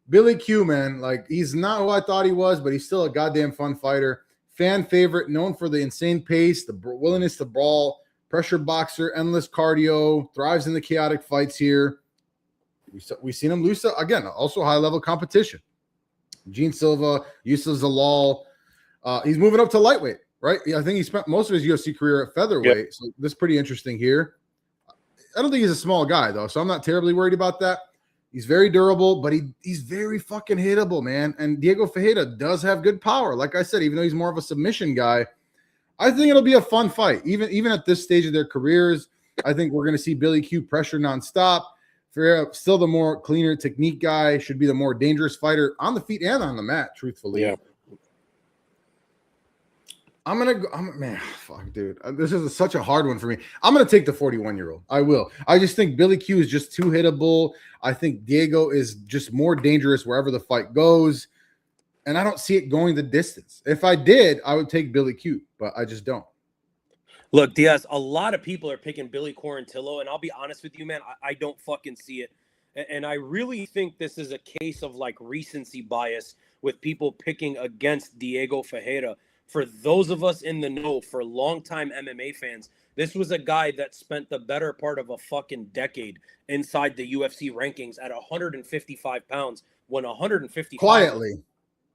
Billy Q, man, like he's not who I thought he was, but he's still a goddamn fun fighter. Fan favorite, known for the insane pace, the willingness to brawl, pressure boxer, endless cardio, thrives in the chaotic fights here. We've seen him lose to, again, also high-level competition. Gene Silva, Yusuf Zalal. He's moving up to lightweight, right? I think he spent most of his UFC career at featherweight. Yep. So this is pretty interesting here. I don't think he's a small guy, though, so I'm not terribly worried about that. He's very durable, but he's very fucking hittable, man. And Diego Ferreira does have good power. Like I said, even though he's more of a submission guy, I think it'll be a fun fight. Even at this stage of their careers, I think we're going to see Billy Q pressure nonstop. Ferreira, still the more cleaner technique guy, should be the more dangerous fighter on the feet and on the mat, truthfully. Yeah. Man, fuck, dude. This is such a hard one for me. I'm going to take the 41-year-old. I will. I just think Billy Q is just too hittable. I think Diego is just more dangerous wherever the fight goes. And I don't see it going the distance. If I did, I would take Billy Q, but I just don't. Look, Diaz, a lot of people are picking Billy Quarantillo, and I'll be honest with you, man, I don't fucking see it. And I really think this is a case of like recency bias with people picking against Diego Ferreira. For those of us in the know, for longtime MMA fans, this was a guy that spent the better part of a fucking decade inside the UFC rankings at 155 pounds when 155 quietly.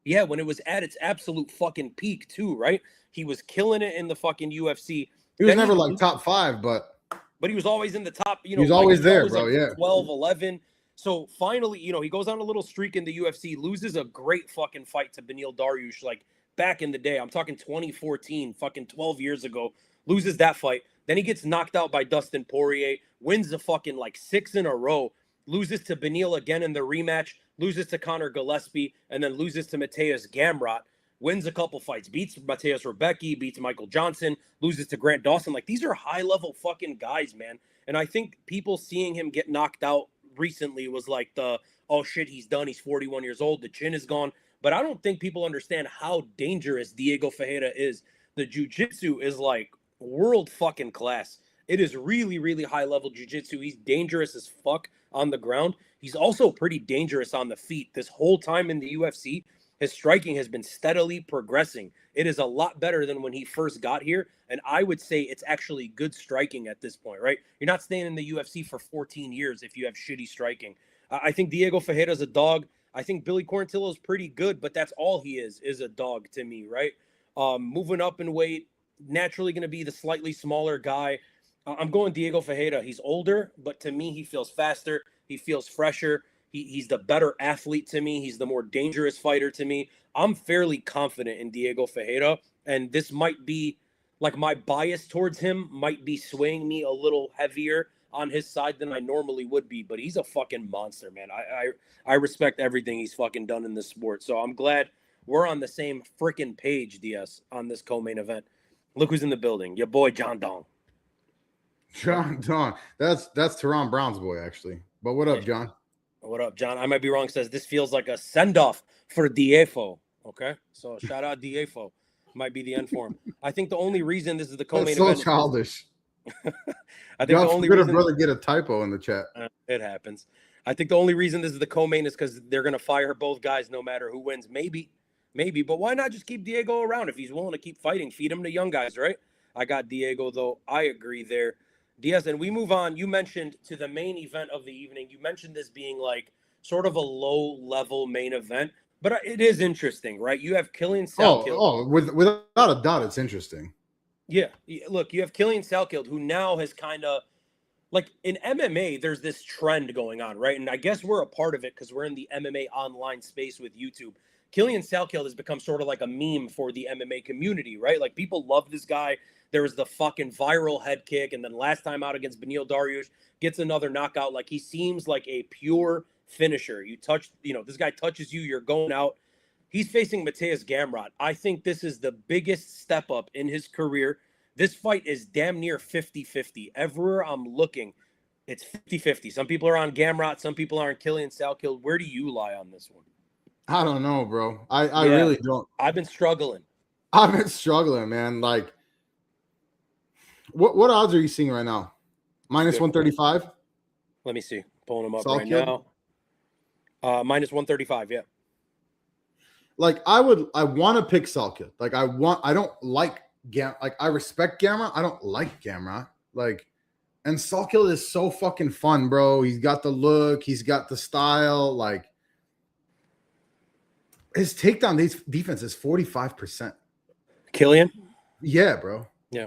Yeah, when it was at its absolute fucking peak too, right? He was killing it in the fucking UFC. He was never like top 5, but he was always in the top, he was always there, bro. Like yeah. 12, 11. So finally, he goes on a little streak in the UFC, loses a great fucking fight to Beneil Dariush, like back in the day. I'm talking 2014, fucking 12 years ago. Loses that fight. Then he gets knocked out by Dustin Poirier, wins the fucking like 6 in a row, loses to Beneil again in the rematch, loses to Conor Gillespie, and then loses to Mateusz Gamrot. Wins a couple fights, beats Mateusz Rebecki, beats Michael Johnson, loses to Grant Dawson. Like, these are high-level fucking guys, man. And I think people seeing him get knocked out recently was like oh, shit, he's done. He's 41 years old. The chin is gone. But I don't think people understand how dangerous Diego Ferreira is. The jiu-jitsu is, like, world fucking class. It is really, really high-level jiu-jitsu. He's dangerous as fuck on the ground. He's also pretty dangerous on the feet. This whole time in the UFC, his striking has been steadily progressing. It is a lot better than when he first got here. And I would say it's actually good striking at this point, right? You're not staying in the UFC for 14 years if you have shitty striking. I think Diego Ferreira is a dog. I think Billy Quarantillo is pretty good, but that's all he is a dog to me, right? Moving up in weight, naturally going to be the slightly smaller guy. I'm going Diego Ferreira. He's older, but to me, he feels faster. He feels fresher. He's the better athlete to me. He's the more dangerous fighter to me. I'm fairly confident in Diego Ferreira, and this might be like my bias towards him might be swaying me a little heavier on his side than I normally would be, but he's a fucking monster, man. I respect everything he's fucking done in this sport. So I'm glad we're on the same freaking page, DS, on this co-main event. Look who's in the building. Your boy, John Dong. John Dong. That's Teron Brown's boy, actually. But what up, John? What up, John? I might be wrong. Says this feels like a send-off for Diego. Okay? So shout out Diego. Might be the end for him. I think the only reason this is the co-main event. So childish. I think the only reason brother get a typo in the chat. It happens. I think the only reason this is the co-main is because they're gonna fire both guys no matter who wins. Maybe, but why not just keep Diego around if he's willing to keep fighting? Feed him to young guys, right? I got Diego though. I agree there. Diaz, and we move on. You mentioned to the main event of the evening. You mentioned this being like sort of a low-level main event, but it is interesting, right? You have Killian Salkilld. Without a doubt, it's interesting. Yeah, look, you have Killian Salkilld, who now has kind of, like, in MMA, there's this trend going on, right? And I guess we're a part of it because we're in the MMA online space with YouTube. Killian Salkilld has become sort of like a meme for the MMA community, right? Like, people love this guy. There was the fucking viral head kick, and then last time out against Beneil Dariush, gets another knockout. Like, he seems like a pure finisher. This guy touches you, you're going out. He's facing Mateusz Gamrot. I think this is the biggest step up in his career. This fight is damn near 50-50. Everywhere I'm looking, it's 50-50. Some people are on Gamrot, some people are on Killian Salkilld. Where do you lie on this one? I don't know, bro. I really don't. I've been struggling. I've been struggling, man. Like, what odds are you seeing right now? Minus 135? Let me see. Pulling them up Salkilld? right now. Minus 135, yeah. Like, I want to pick Salkilld. Like, I don't like like, I respect Gamrot. I don't like Gamrot. Like, and Salkilld is so fucking fun, bro. He's got the look, he's got the style. Like, his takedown defense is 45%. Killian? Yeah, bro. Yeah.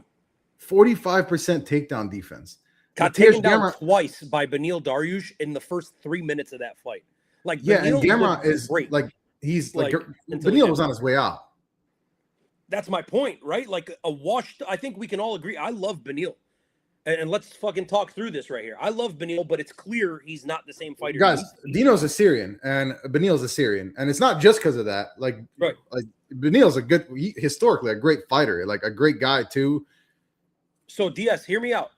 45% takedown defense. Got taken down twice by Beneil Dariush in the first 3 minutes of that fight. Like, yeah, Beneil and Gamrot is great. like, he's like Beneil was on his way out. That's my point, right? Like a washed. I think we can all agree. I love Beneil, and let's fucking talk through this right here. I love Beneil, but it's clear he's not the same fighter. Guys, Dino's a Syrian, and Beneil's a Syrian, and it's not just because of that. Like, right. Like Beneil's historically a great fighter, like a great guy too. So DS, hear me out.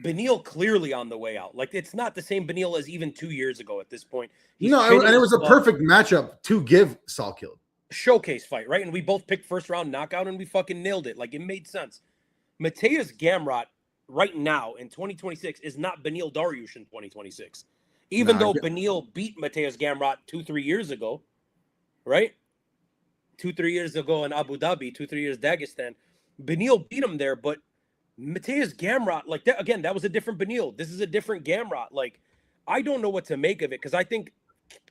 Beneil clearly on the way out. Like, it's not the same Beneil as even 2 years ago at this point. And it was a perfect matchup to give Salkilld. Showcase fight, right? And we both picked first round knockout and we fucking nailed it. Like, it made sense. Mateusz Gamrot right now in 2026 is not Beneil Dariush in 2026. Even though Beneil beat Mateusz Gamrot 2-3 years ago, right? 2-3 years ago in Abu Dhabi, 2-3 years Dagestan. Beneil beat him there, but Mateusz Gamrot, like that again, that was a different Beneil. This is a different Gamrot. Like, I don't know what to make of it because I think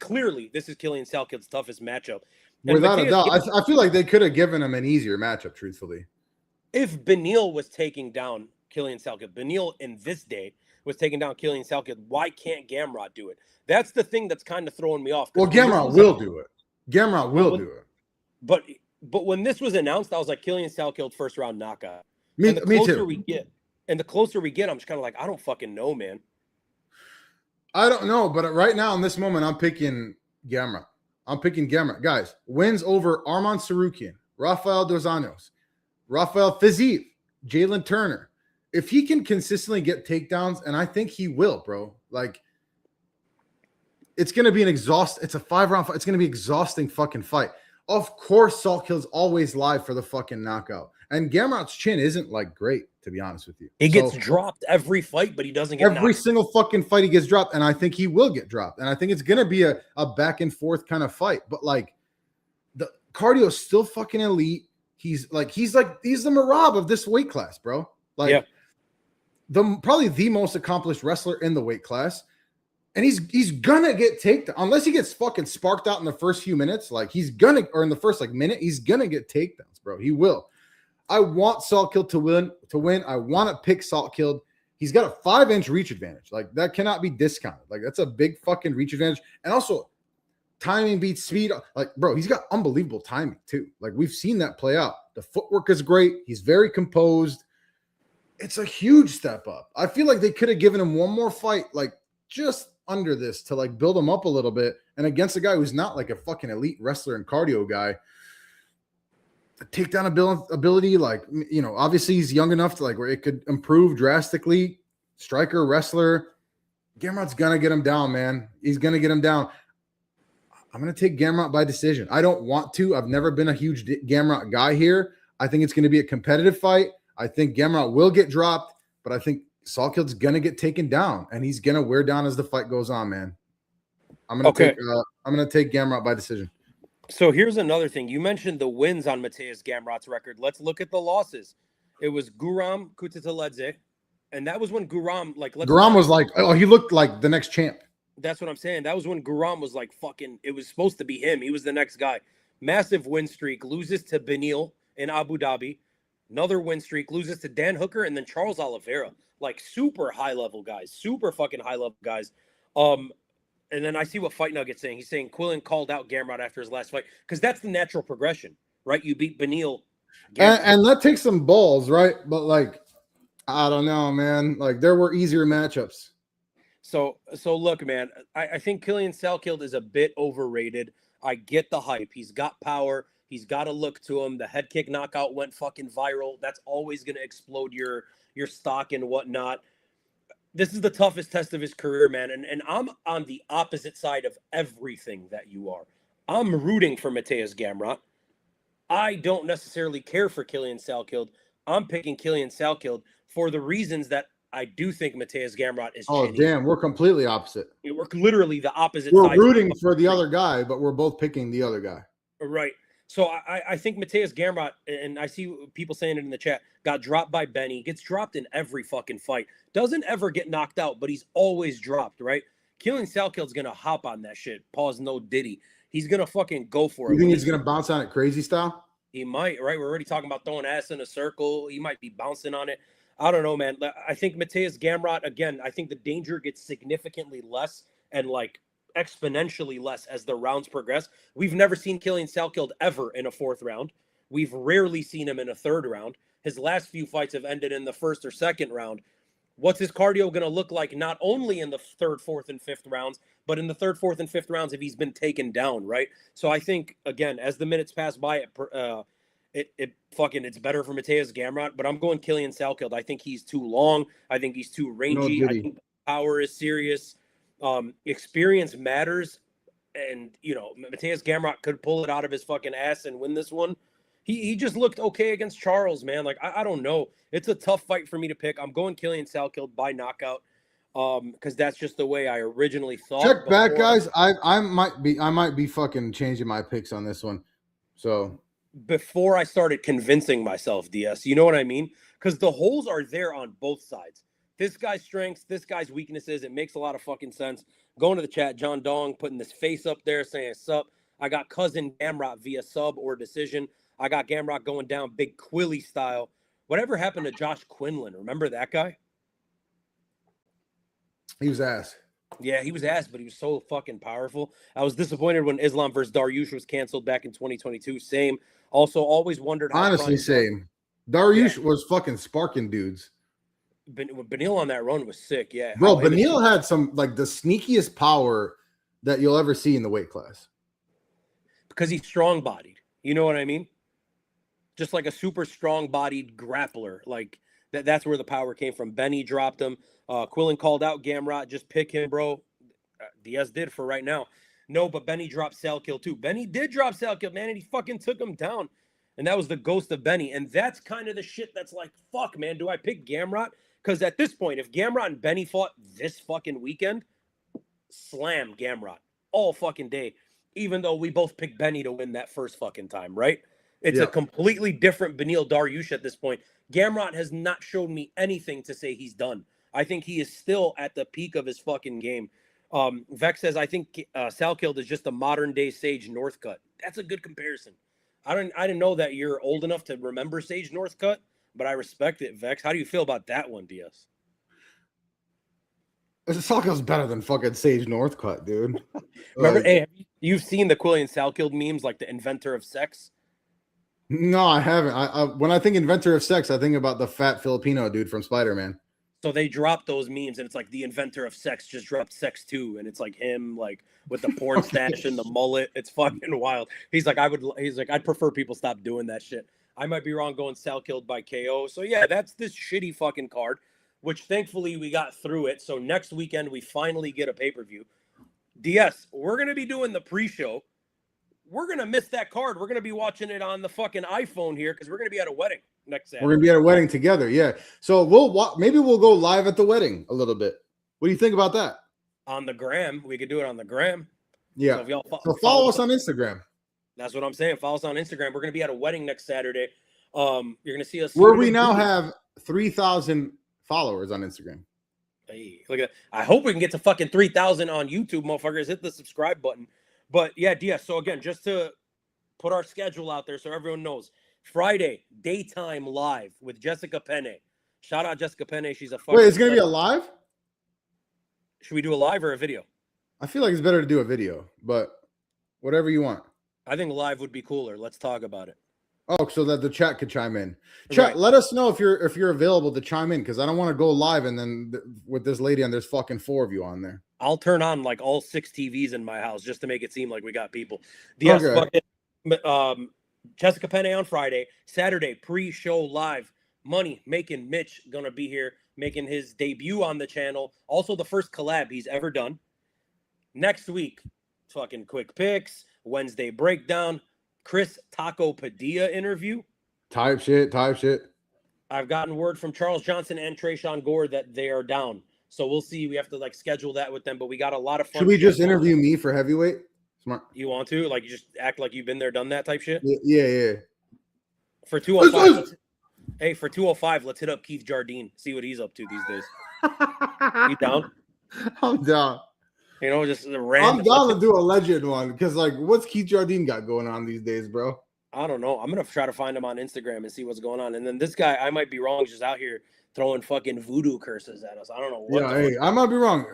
clearly this is Killian Salkild's toughest matchup. And without a doubt, I feel like they could have given him an easier matchup, truthfully. If Beneil was taking down Killian Salkilld, Beneil in this day was taking down Killian Salkilld, why can't Gamrot do it? That's the thing that's kind of throwing me off. Well, Gamrot will do it. Gamrot will do it. But when this was announced, I was like, Killian Salkilld first round knockout. Me the closer we get, I'm just kind of like, I don't fucking know, man. I don't know, but right now in this moment, I'm picking Gamrot. Guys, wins over Arman Tsarukyan, Rafael dos Anjos, Rafael Fiziev, Jalen Turner. If he can consistently get takedowns, and I think he will, bro, like, it's going to be it's a 5-round fight. It's going to be exhausting fucking fight. Of course, Salkild's always live for the fucking knockout. And Gamrot's chin isn't like great, to be honest with you. He gets dropped every fight, but he doesn't get every single fucking fight he gets dropped. And I think he will get dropped. And I think it's gonna be a back and forth kind of fight. But like, the cardio is still fucking elite. He's the Marab of this weight class, bro. Like, probably the most accomplished wrestler in the weight class. And he's gonna get takedown unless he gets fucking sparked out in the first few minutes. Like, or in the first minute, he's gonna get takedowns, bro. He will. I want Salkilld to win. I want to pick Salkilld. He's got a 5-inch reach advantage. Like, that cannot be discounted. Like, that's a big fucking reach advantage. And also, timing beats speed. Like, bro, he's got unbelievable timing too. Like, we've seen that play out. The footwork is great. He's very composed. It's a huge step up. I feel like they could have given him one more fight, like just under this, to like build him up a little bit. And against a guy who's not like a fucking elite wrestler and cardio guy. The takedown ability, like, you know, obviously he's young enough to like where it could improve drastically. Striker, wrestler, Gamrot's gonna get him down, man. He's gonna get him down. I'm gonna take Gamrot by decision. I don't want to. I've never been a huge Gamrot guy here. I think it's gonna be a competitive fight. I think Gamrot will get dropped, but I think Salkild's gonna get taken down, and he's gonna wear down as the fight goes on, man. I'm gonna take Gamrot by decision. So here's another thing. You mentioned the wins on Mateusz Gamrot's record. Let's look at the losses. It was Guram Kutateladze, and that was when Guram Guram was like, oh, he looked like the next champ. That's what I'm saying. That was when Guram was like fucking. It was supposed to be him. He was the next guy. Massive win streak. Loses to Beneil in Abu Dhabi. Another win streak. Loses to Dan Hooker and then Charles Oliveira. Like, super high level guys. Super fucking high level guys. And then I see what Fight Nugget's saying. He's saying Quillen called out Gamrot after his last fight because that's the natural progression, right? You beat Beneil. And that takes some balls, right? But like, I don't know, man. Like, there were easier matchups. So look, man, I think Killian Salkilld is a bit overrated. I get the hype. He's got power. He's got a look to him. The head kick knockout went fucking viral. That's always going to explode your stock and whatnot. This is the toughest test of his career, man. And I'm on the opposite side of everything that you are. I'm rooting for Mateusz Gamrot. I don't necessarily care for Killian Salkilld. I'm picking Killian Salkilld for the reasons that I do think Mateusz Gamrot is Oh, chinny. damn. We're completely opposite. We're literally the opposite We're sides. rooting for the other guy, but we're both picking the other guy. Right. So I think Mateusz Gamrot, and I see people saying it in the chat, got dropped by Benny, gets dropped in every fucking fight. Doesn't ever get knocked out, but he's always dropped, right? Killian Salkild's going to hop on that shit. Pause, no Diddy. He's going to fucking go for it. You think he's going to bounce on it crazy style? He might, right? We're already talking about throwing ass in a circle. He might be bouncing on it. I don't know, man. I think Mateusz Gamrot, again, I think the danger gets significantly less and like exponentially less as the rounds progress. We've never seen Killian Salkilld ever in a fourth round. We've rarely seen him in a third round. His last few fights have ended in the first or second round. What's his cardio going to look like not only in the third, fourth, and fifth rounds, but in the third, fourth, and fifth rounds if he's been taken down, right? So I think, again, as the minutes pass by, it's better for Mateusz Gamrot, but I'm going Killian Salkilld. I think he's too long. I think he's too rangy. I think power is serious. Experience matters. And, you know, Mateusz Gamrot could pull it out of his fucking ass and win this one. He just looked okay against Charles, man. Like, I don't know. It's a tough fight for me to pick. I'm going Killian Salkilld by knockout because that's just the way I originally thought. Check back, guys. I might be fucking changing my picks on this one. So before I started convincing myself, DS, you know what I mean? Because the holes are there on both sides. This guy's strengths, this guy's weaknesses. It makes a lot of fucking sense. Going to the chat, John Dong putting this face up there saying sup. I got cousin Gamrot via sub or decision. I got Gamrot going down big Quilly style. Whatever happened to Josh Quinlan? Remember that guy? He was ass. Yeah, he was ass, but he was so fucking powerful. I was disappointed when Islam versus Dariush was canceled back in 2022. Same. Also, always wondered how. Honestly, same. Dariush was fucking sparking dudes. Beneil on that run was sick. Yeah, bro. Beneil had some like the sneakiest power that you'll ever see in the weight class. Because he's strong-bodied. You know what I mean? Just like a super strong-bodied grappler. Like that's where the power came from. Benny dropped him. Quillen called out Gamrot. Just pick him, bro. Diaz did for right now. No, but Benny dropped Salkilld too. Benny did drop Salkilld, man, and he fucking took him down. And that was the ghost of Benny. And that's kind of the shit that's like, fuck, man, do I pick Gamrot? Because at this point, if Gamrot and Benny fought this fucking weekend, slam Gamrot all fucking day. Even though we both picked Benny to win that first fucking time, right? It's a completely different Beneil Dariush at this point. Gamrot has not shown me anything to say he's done. I think he is still at the peak of his fucking game. Vex says, I think Salkilld is just a modern day Sage Northcutt. That's a good comparison. I didn't know that you're old enough to remember Sage Northcutt, but I respect it, Vex. How do you feel about that one, Diaz? Salkild's better than fucking Sage Northcutt, dude. Remember, hey, you've seen the Quillian Salkilld memes, like the inventor of sex? No, I haven't. I when I think inventor of sex, I think about the fat Filipino dude from Spider-Man. So they dropped those memes, and it's like the inventor of sex just dropped sex too, and it's like him, like with the porn stash and the mullet. It's fucking wild. He's like, I'd prefer people stop doing that shit. I might be wrong going Salkilld by KO. So yeah, that's this shitty fucking card, which thankfully we got through it. So next weekend we finally get a pay-per-view. DS, we're gonna be doing the pre-show. We're going to miss that card. We're going to be watching it on the fucking iPhone here because we're going to be at a wedding next Saturday. We're going to be at a wedding together, yeah. So maybe we'll go live at the wedding a little bit. What do you think about that? On the gram. We could do it on the gram. Yeah. So follow us on Instagram. That's what I'm saying. Follow us on Instagram. We're going to be at a wedding next Saturday. You're going to see us. Where we now have 3,000 followers on Instagram. Hey, look at that. I hope we can get to fucking 3,000 on YouTube, motherfuckers. Hit the subscribe button. But yeah, DS. So again, just to put our schedule out there so everyone knows, Friday daytime live with Jessica Penne. Shout out Jessica Penne. She's a fucking. Wait, it's gonna be a live? Should we do a live or a video? I feel like it's better to do a video, but whatever you want. I think live would be cooler. Let's talk about it. Oh, so that the chat could chime in. Chat, Right. let us know if you're available to chime in, because I don't want to go live and then with this lady and there's fucking 4 of you on there. I'll turn on like all 6 TVs in my house just to make it seem like we got people. Okay. Fucking Jessica Penne on Friday, Saturday pre-show live. Money making Mitch gonna be here making his debut on the channel. Also the first collab he's ever done. Next week, fucking quick picks, Wednesday breakdown, Chris Taco Padilla interview. Type shit. I've gotten word from Charles Johnson and Trayshawn Gore that they are down. So we'll see. We have to like schedule that with them, but we got a lot of fun. Should we just interview me for heavyweight? Smart. You want to? Like you just act like you've been there, done that type shit? Yeah. For 205, hey, for 205, let's hit up Keith Jardine. See what he's up to these days. You down? I'm down. You know, just a random. I'm down to do a legend one, because like, what's Keith Jardine got going on these days, bro? I don't know. I'm gonna try to find him on Instagram and see what's going on. And then this guy, I might be wrong, is just out here throwing fucking voodoo curses at us. I don't know what. Yeah, hey, I might be wrong.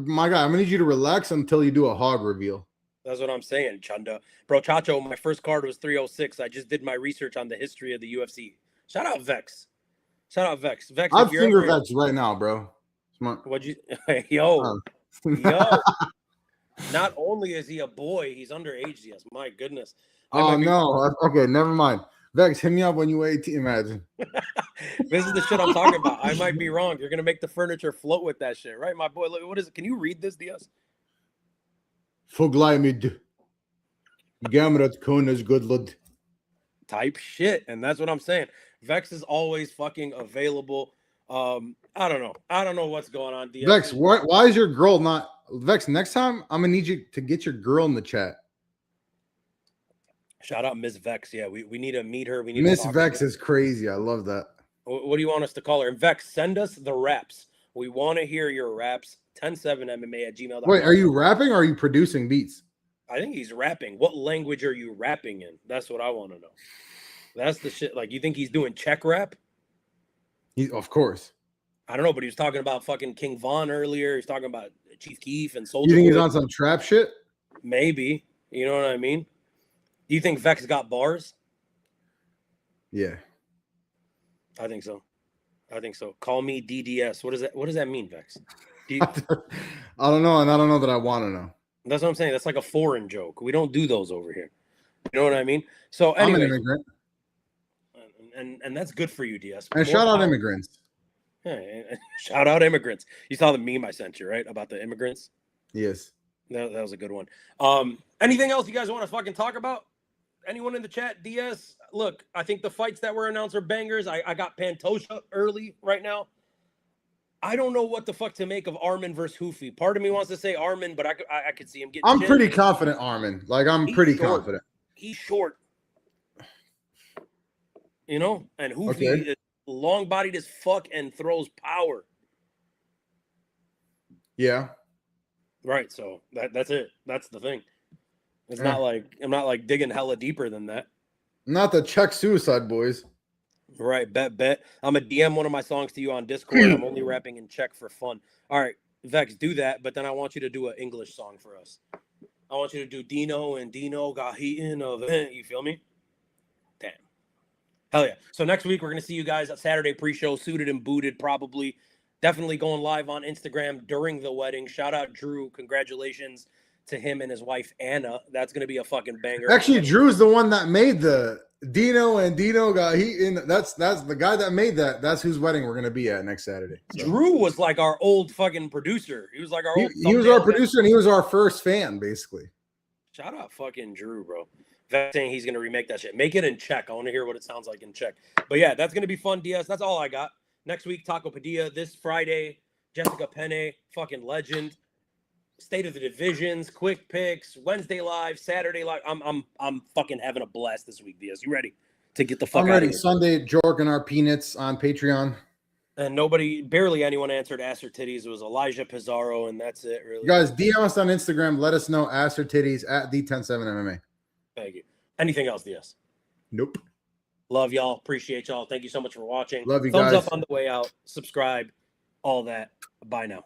My guy, I'm gonna need you to relax until you do a hog reveal. That's what I'm saying, Chunda. Bro, Chacho, my first card was 306. I just did my research on the history of the UFC. Shout out Vex. Vex, I've finger Vex right now, bro. Smart. What'd you? Yo. Not only is he a boy, he's underage. Yes, my goodness. Oh no. Okay, never mind. Vex, hit me up when you 18. Imagine. This is the shit I'm talking about. I might be wrong. You're gonna make the furniture float with that shit, right, my boy? Look, what is it? Can you read this, Diaz? Foglaimid. Gamrot Kunas Goodlud. Type shit, and that's what I'm saying. Vex is always fucking available. I don't know. I don't know what's going on, Diaz. Vex, why is your girl not Vex? Next time, I'm gonna need you to get your girl in the chat. Shout out Miss Vex. Yeah, we need to meet her. We need Miss Vex is crazy. I love that. What do you want us to call her? And Vex, send us the raps. We want to hear your raps. 107MMA@gmail.com. Wait, are you rapping or are you producing beats? I think he's rapping. What language are you rapping in? That's what I want to know. That's the shit. Like, you think he's doing Czech rap? Of course. I don't know, but he was talking about fucking King Von earlier. He's talking about Chief Keef and Soulja You think he's Boy. on some trap shit? Maybe. You know what I mean? Do you think Vex got bars? Yeah. I think so. Call me DDS. What does that mean, Vex? I don't know, and I don't know that I want to know. That's what I'm saying. That's like a foreign joke. We don't do those over here. You know what I mean? So anyway, I'm an immigrant. And that's good for you, DS. And shout out immigrants. Yeah, shout out immigrants. You saw the meme I sent you, right? About the immigrants? Yes. That was a good one. Anything else you guys want to fucking talk about? Anyone in the chat? DS? Look, I think the fights that were announced are bangers. I got Pantoja early right now. I don't know what the fuck to make of Arman versus Ruffy. Part of me wants to say Arman, but I could see him getting. I'm pretty confident, Arman. Like, I'm pretty confident. He's short. You know? And Ruffy is long-bodied as fuck and throws power. Yeah. Right, so that's it. That's the thing. It's not like I'm not like digging hella deeper than that. Not the Czech Suicide Boys. Right, bet. I'm gonna DM one of my songs to you on Discord. I'm only rapping in Czech for fun. All right, Vex, do that, but then I want you to do an English song for us. I want you to do Dino and Dino got heat in a vent. You feel me? Damn. Hell yeah. So next week we're gonna see you guys at Saturday pre-show, suited and booted, probably. Definitely going live on Instagram during the wedding. Shout out Drew. Congratulations to him and his wife, Anna. That's going to be a fucking banger. Actually, Drew's the one that made the Dino and Dino got heat in. That's the guy that made that. That's whose wedding we're going to be at next Saturday. So. Drew was like our old fucking producer. He was like our old. He was our producer and he was our first fan, basically. Shout out fucking Drew, bro. Vex saying he's going to remake that shit. Make it in Czech. I want to hear what it sounds like in Czech. But yeah, that's going to be fun, DS. That's all I got. Next week, Taco Padilla. This Friday, Jessica Penne, fucking legend. State of the divisions, quick picks, Wednesday live, Saturday live. I'm fucking having a blast this week, Diaz. You ready to get the fuck out of here? Sunday, Jork and our peanuts on Patreon. And barely anyone answered ass or titties. It was Elijah Pizarro, and that's it, really. You guys, DM us on Instagram. Let us know ass or titties at the107MMA. Thank you. Anything else, Diaz? Nope. Love y'all. Appreciate y'all. Thank you so much for watching. Love you Thumbs guys. up on the way out. Subscribe. All that. Bye now.